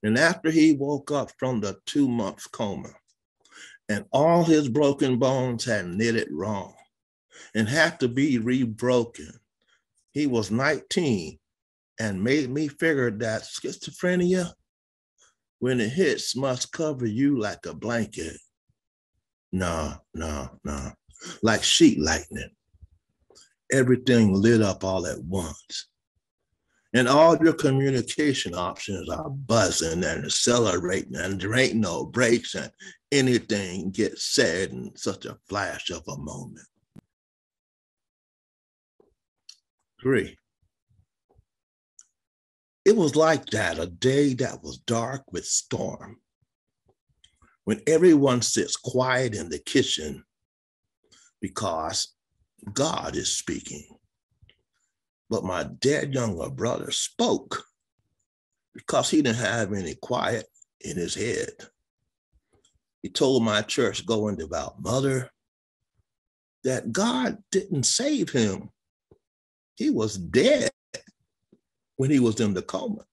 and after he woke up from the 2-month coma and all his broken bones had knitted wrong and had to be rebroken. He was 19 and made me figure that schizophrenia, when it hits, must cover you like a blanket. No, like sheet lightning. Everything lit up all at once. And all your communication options are buzzing and accelerating, and there ain't no breaks, and anything gets said in such a flash of a moment. 3. It was like that, a day that was dark with storm, when everyone sits quiet in the kitchen because God is speaking. But my dead younger brother spoke because he didn't have any quiet in his head. He told my church going devout mother that God didn't save him. He was dead when he was in the coma.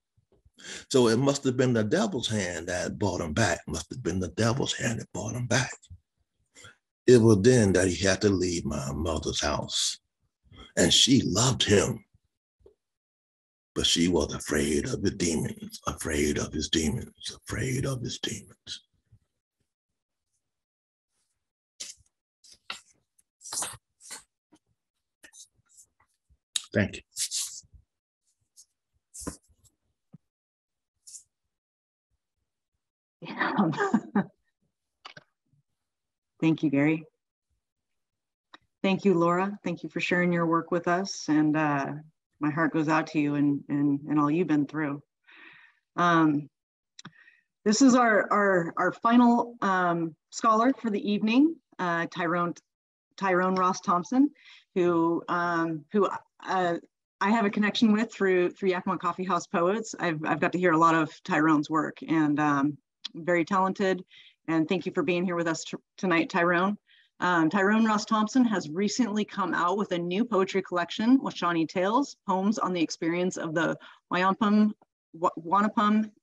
So it must have been the devil's hand that brought him back. Must have been the devil's hand that brought him back. It was then that he had to leave my mother's house. And she loved him. But she was afraid of the demons, afraid of his demons, afraid of his demons. Thank you. Thank you, Gary. Thank you, Laura. Thank you for sharing your work with us. And my heart goes out to you and all you've been through. This is our final scholar for the evening, Tyrone Ross Thompson, who I have a connection with through Yakima Coffee House Poets. I've got to hear a lot of Tyrone's work, and very talented. And thank you for being here with us tonight, Tyrone. Tyrone Ross Thompson has recently come out with a new poetry collection, Washani Tales, Poems on the Experience of the Wampum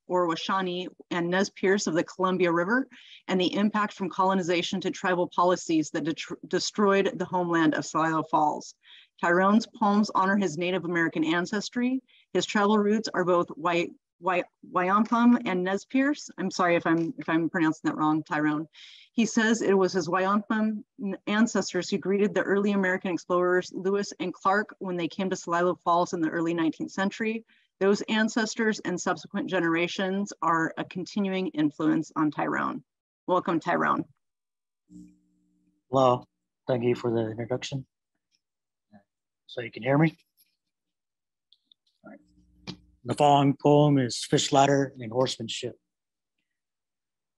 or Washani and Nez Perce of the Columbia River and the impact from colonization to tribal policies that destroyed the homeland of Celilo Falls. Tyrone's poems honor his Native American ancestry. His tribal roots are both Wampum and Nez Perce. I'm sorry if I'm pronouncing that wrong, Tyrone. He says it was his Wampum ancestors who greeted the early American explorers Lewis and Clark when they came to Celilo Falls in the early 19th century. Those ancestors and subsequent generations are a continuing influence on Tyrone. Welcome, Tyrone. Hello, thank you for the introduction. So you can hear me? All right. The following poem is Fish Ladder and Horsemanship.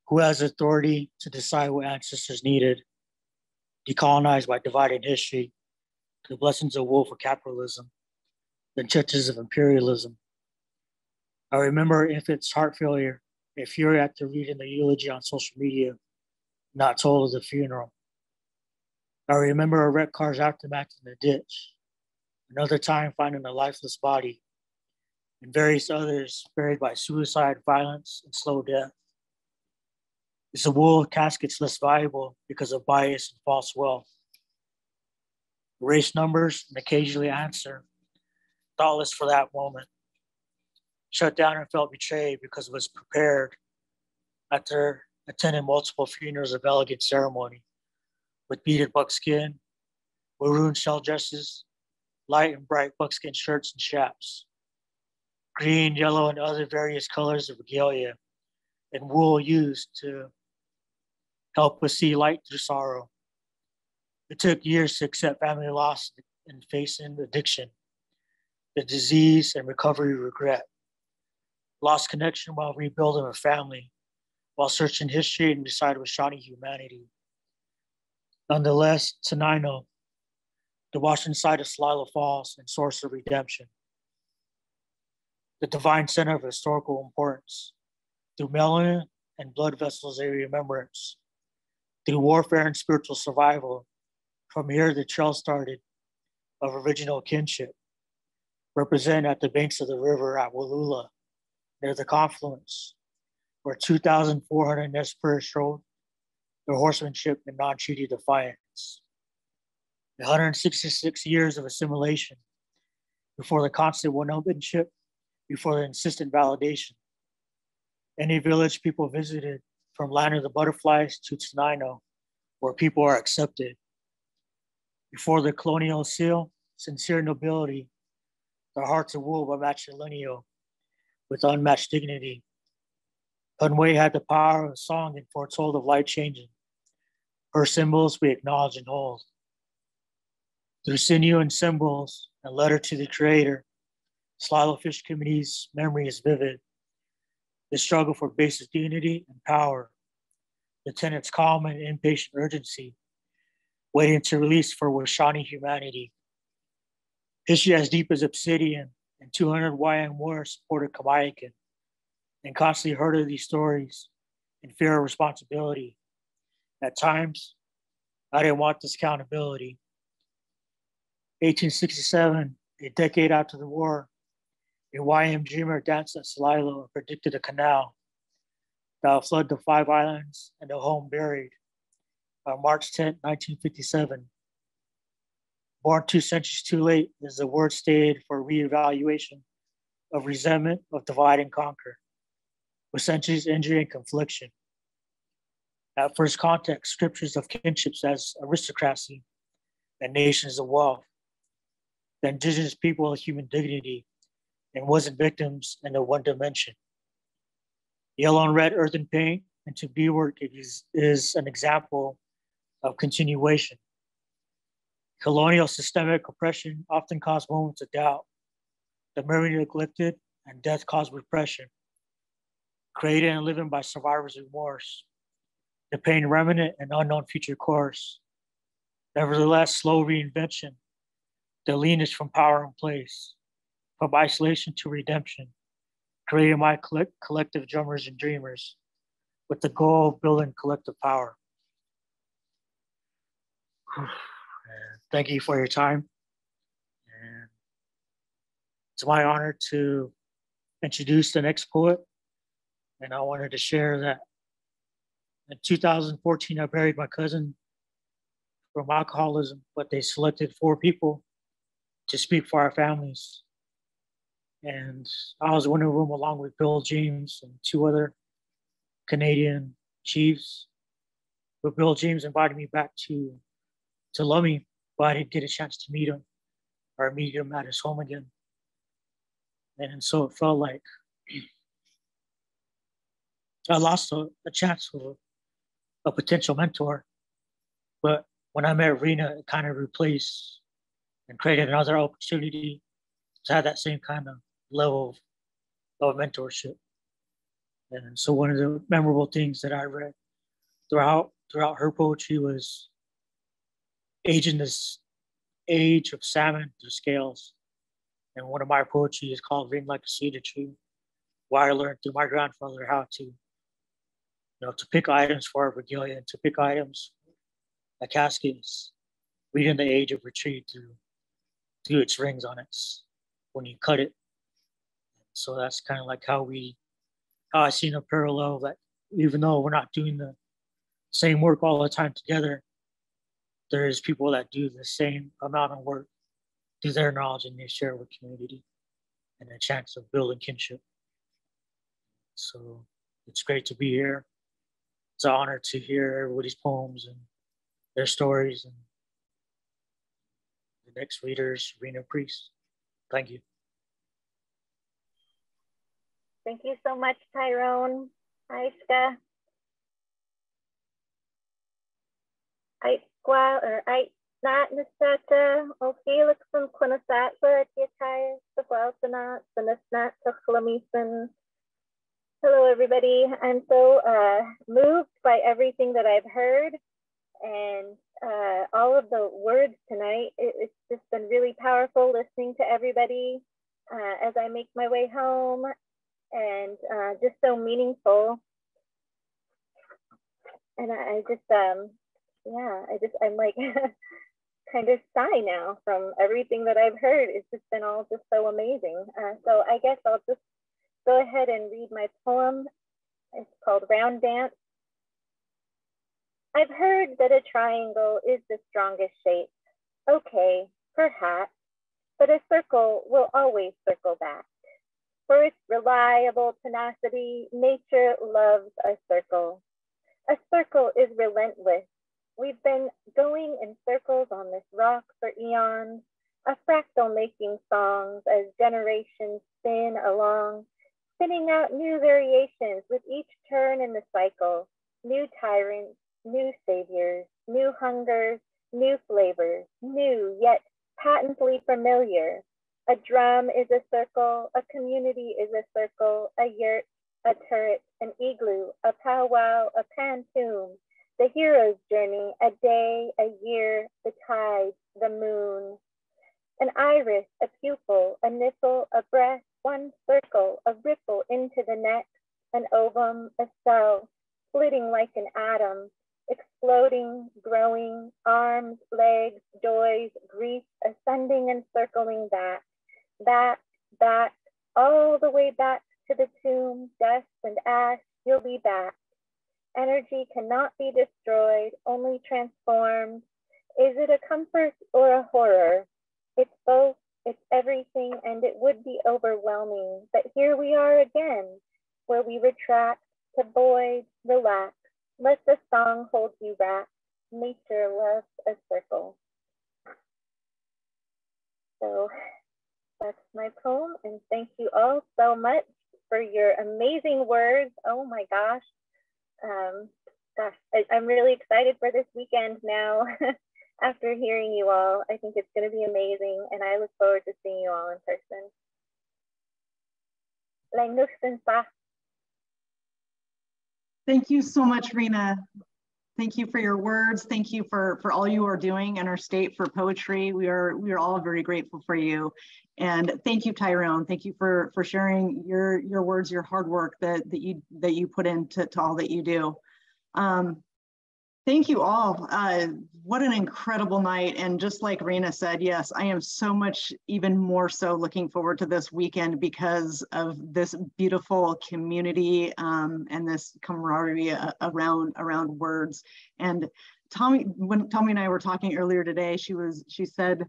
Who has authority to decide what ancestors needed, decolonized by divided history, the blessings of wool for capitalism, the churches of imperialism? I remember infant's heart failure, a fury after reading the eulogy on social media, not told of the funeral. I remember a wrecked car's aftermath in the ditch, another time finding a lifeless body, and various others buried by suicide, violence, and slow death. Is the wool caskets less valuable because of bias and false wealth? Erase numbers and occasionally answer, thoughtless for that moment. Shut down and felt betrayed because it was prepared after attending multiple funerals of elegant ceremony with beaded buckskin, maroon shell dresses, light and bright buckskin shirts and chaps, green, yellow, and other various colors of regalia, and wool used to help us see light through sorrow. It took years to accept family loss and facing addiction, the disease and recovery regret. Lost connection while rebuilding a family, while searching history and deciding Washani humanity. Nonetheless, Tenino, the Washington side of Celilo Falls and source of redemption. The divine center of historical importance. Through melanin and blood vessels, a remembrance. Through warfare and spiritual survival, from here the trail started of original kinship, represented at the banks of the river at Wallula, near the confluence, where 2,400 Nez Perce showed their horsemanship and non-treaty defiance. 166 years of assimilation before the constant one-upmanship, before the insistent validation. Any village people visited, from Land of the Butterflies to Tenino, where people are accepted. Before the colonial seal, sincere nobility, their hearts of wool by matrilineal, with unmatched dignity. Hunway had the power of song and foretold of life changing. Her symbols we acknowledge and hold. Through sinew and symbols, a letter to the creator, Celilo Fish Committee's memory is vivid. The struggle for basic dignity and power, the tenant's calm and impatient urgency, waiting to release for Washani humanity. History as deep as obsidian, and 200 YM warriors supported Kamayakan, and constantly heard of these stories in fear of responsibility. At times, I didn't want this accountability. 1867, a decade after the war, a YM dreamer danced at Celilo and predicted a canal that would flood the 5 islands and the home buried on March 10, 1957. Born 2 centuries too late is the word stated for reevaluation of resentment of divide and conquer, with centuries injury and confliction. At first context, scriptures of kinships as aristocracy and nations of wealth, the indigenous people of human dignity, and wasn't victims in the one dimension. Yellow and red earthen paint and to be work is an example of continuation. Colonial systemic oppression often caused moments of doubt. The memory neglected and death caused repression, created and living by survivors' remorse. The pain remnant and unknown future course. Nevertheless, slow reinvention. The leanness from power and place, from isolation to redemption, creating my collective drummers and dreamers with the goal of building collective power. Thank you for your time. And it's my honor to introduce the next poet. And I wanted to share that in 2014, I buried my cousin from alcoholism, but they selected 4 people to speak for our families. And I was in the room along with Bill James and 2 other Canadian chiefs. But Bill James invited me back to Lummi, but I didn't get a chance to meet him or meet him at his home again. And so it felt like I lost a chance for a potential mentor. But when I met Rena, it kind of replaced and created another opportunity to have that same kind of level of mentorship. And so one of the memorable things that I read throughout her poetry was aging this age of salmon through scales. And one of my poetry is called Ring Like a Cedar Tree, where I learned through my grandfather how to, to pick items for our regalia and to pick items like caskets, reading the age of retreat through its rings on it when you cut it. So that's kind of like how I seen a parallel that even though we're not doing the same work all the time together, there's people that do the same amount of work through their knowledge and they share with community and a chance of building kinship. So it's great to be here. It's an honor to hear everybody's poems and their stories. And the next reader is Rena Priest. Thank you. Thank you so much, Tyrone. Aiska. Not Nisata, O Felix and Quinasatla, Diatire, the Flausana, the Nisnat, the Flamisan. Hello, everybody. I'm so moved by everything that I've heard and all of the words tonight. It's just been really powerful listening to everybody as I make my way home, and just so meaningful. And I'm like kind of shy now from everything that I've heard. It's just been all just so amazing. So I guess I'll just go ahead and read my poem. It's called Round Dance. I've heard that a triangle is the strongest shape. Okay, perhaps, but a circle will always circle back. For its reliable tenacity, nature loves a circle. A circle is relentless. We've been going in circles on this rock for eons, a fractal making songs as generations spin along, spinning out new variations with each turn in the cycle, new tyrants, new saviors, new hungers, new flavors, new yet patently familiar. A drum is a circle, a community is a circle, a yurt, a turret, an igloo, a powwow, a pantoum, the hero's journey, a day, a year, the tide, the moon. An iris, a pupil, a nipple, a breath, one circle, a ripple into the next, an ovum, a cell, splitting like an atom, exploding, growing, arms, legs, joys, grief, ascending and circling back, back, all the way back to the tomb, dust and ash, you'll be back. Energy cannot be destroyed, only transformed. Is it a comfort or a horror? It's both, it's everything, and it would be overwhelming. But here we are again, where we retract, to void, relax. Let the song hold you back. Nature loves a circle. So that's my poem, and thank you all so much for your amazing words. Oh my gosh. Gosh, I'm really excited for this weekend now. After hearing you all, I think it's going to be amazing, and I look forward to seeing you all in person. Thank you so much, Rena. Thank you for your words. Thank you for all you are doing in our state for poetry. We are all very grateful for you. And thank you, Tyrone. Thank you for sharing your words, your hard work that you put into all that you do. Thank you all. What an incredible night. And just like Rena said, yes, I am so much even more so looking forward to this weekend because of this beautiful community and this camaraderie around words. And when Tommy and I were talking earlier today, she said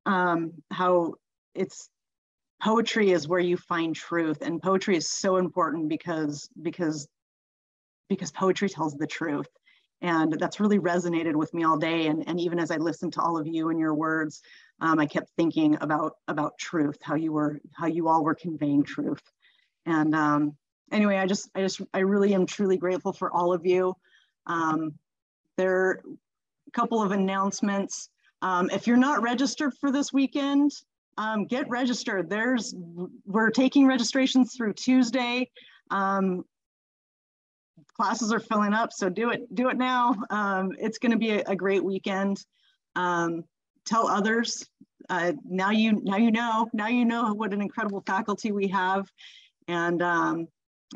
how poetry is where you find truth, and poetry is so important because poetry tells the truth. And that's really resonated with me all day. And even as I listened to all of you and your words, I kept thinking about truth, how you all were conveying truth. And anyway, I really am truly grateful for all of you. There are a couple of announcements. If you're not registered for this weekend, get registered. We're taking registrations through Tuesday. Classes are filling up, so do it now. It's going to be a great weekend. Tell others. Now you know what an incredible faculty we have. And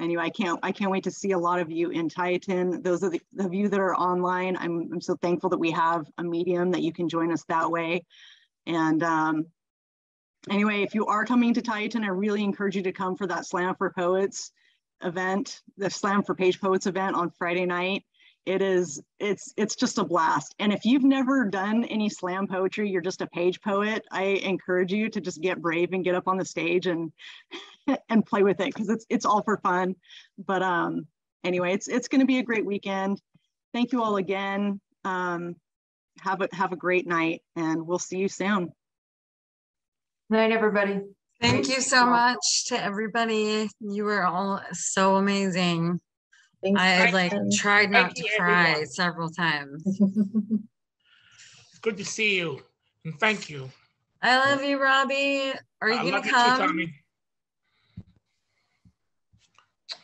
anyway, I can't wait to see a lot of you in Titan. Those of you that are online, I'm so thankful that we have a medium that you can join us that way. And anyway, if you are coming to Titan, I really encourage you to come for that Slam for Poets event, the Slam for Page Poets event on Friday night. It's just a blast. And if you've never done any slam poetry, you're just a page poet, I encourage you to just get brave and get up on the stage and play with it, because it's all for fun. But anyway, it's going to be a great weekend. Thank you all again. Have a great night, and we'll see you soon. Night, everybody. Thank you so much to everybody. You were all so amazing. Thanks. I tried not to cry everyone. several times. It's good to see you, and thank you. I love you, Robbie. Are you gonna come? You too, Tommy.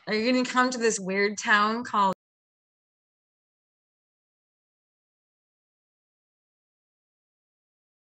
Are you gonna come to this weird town called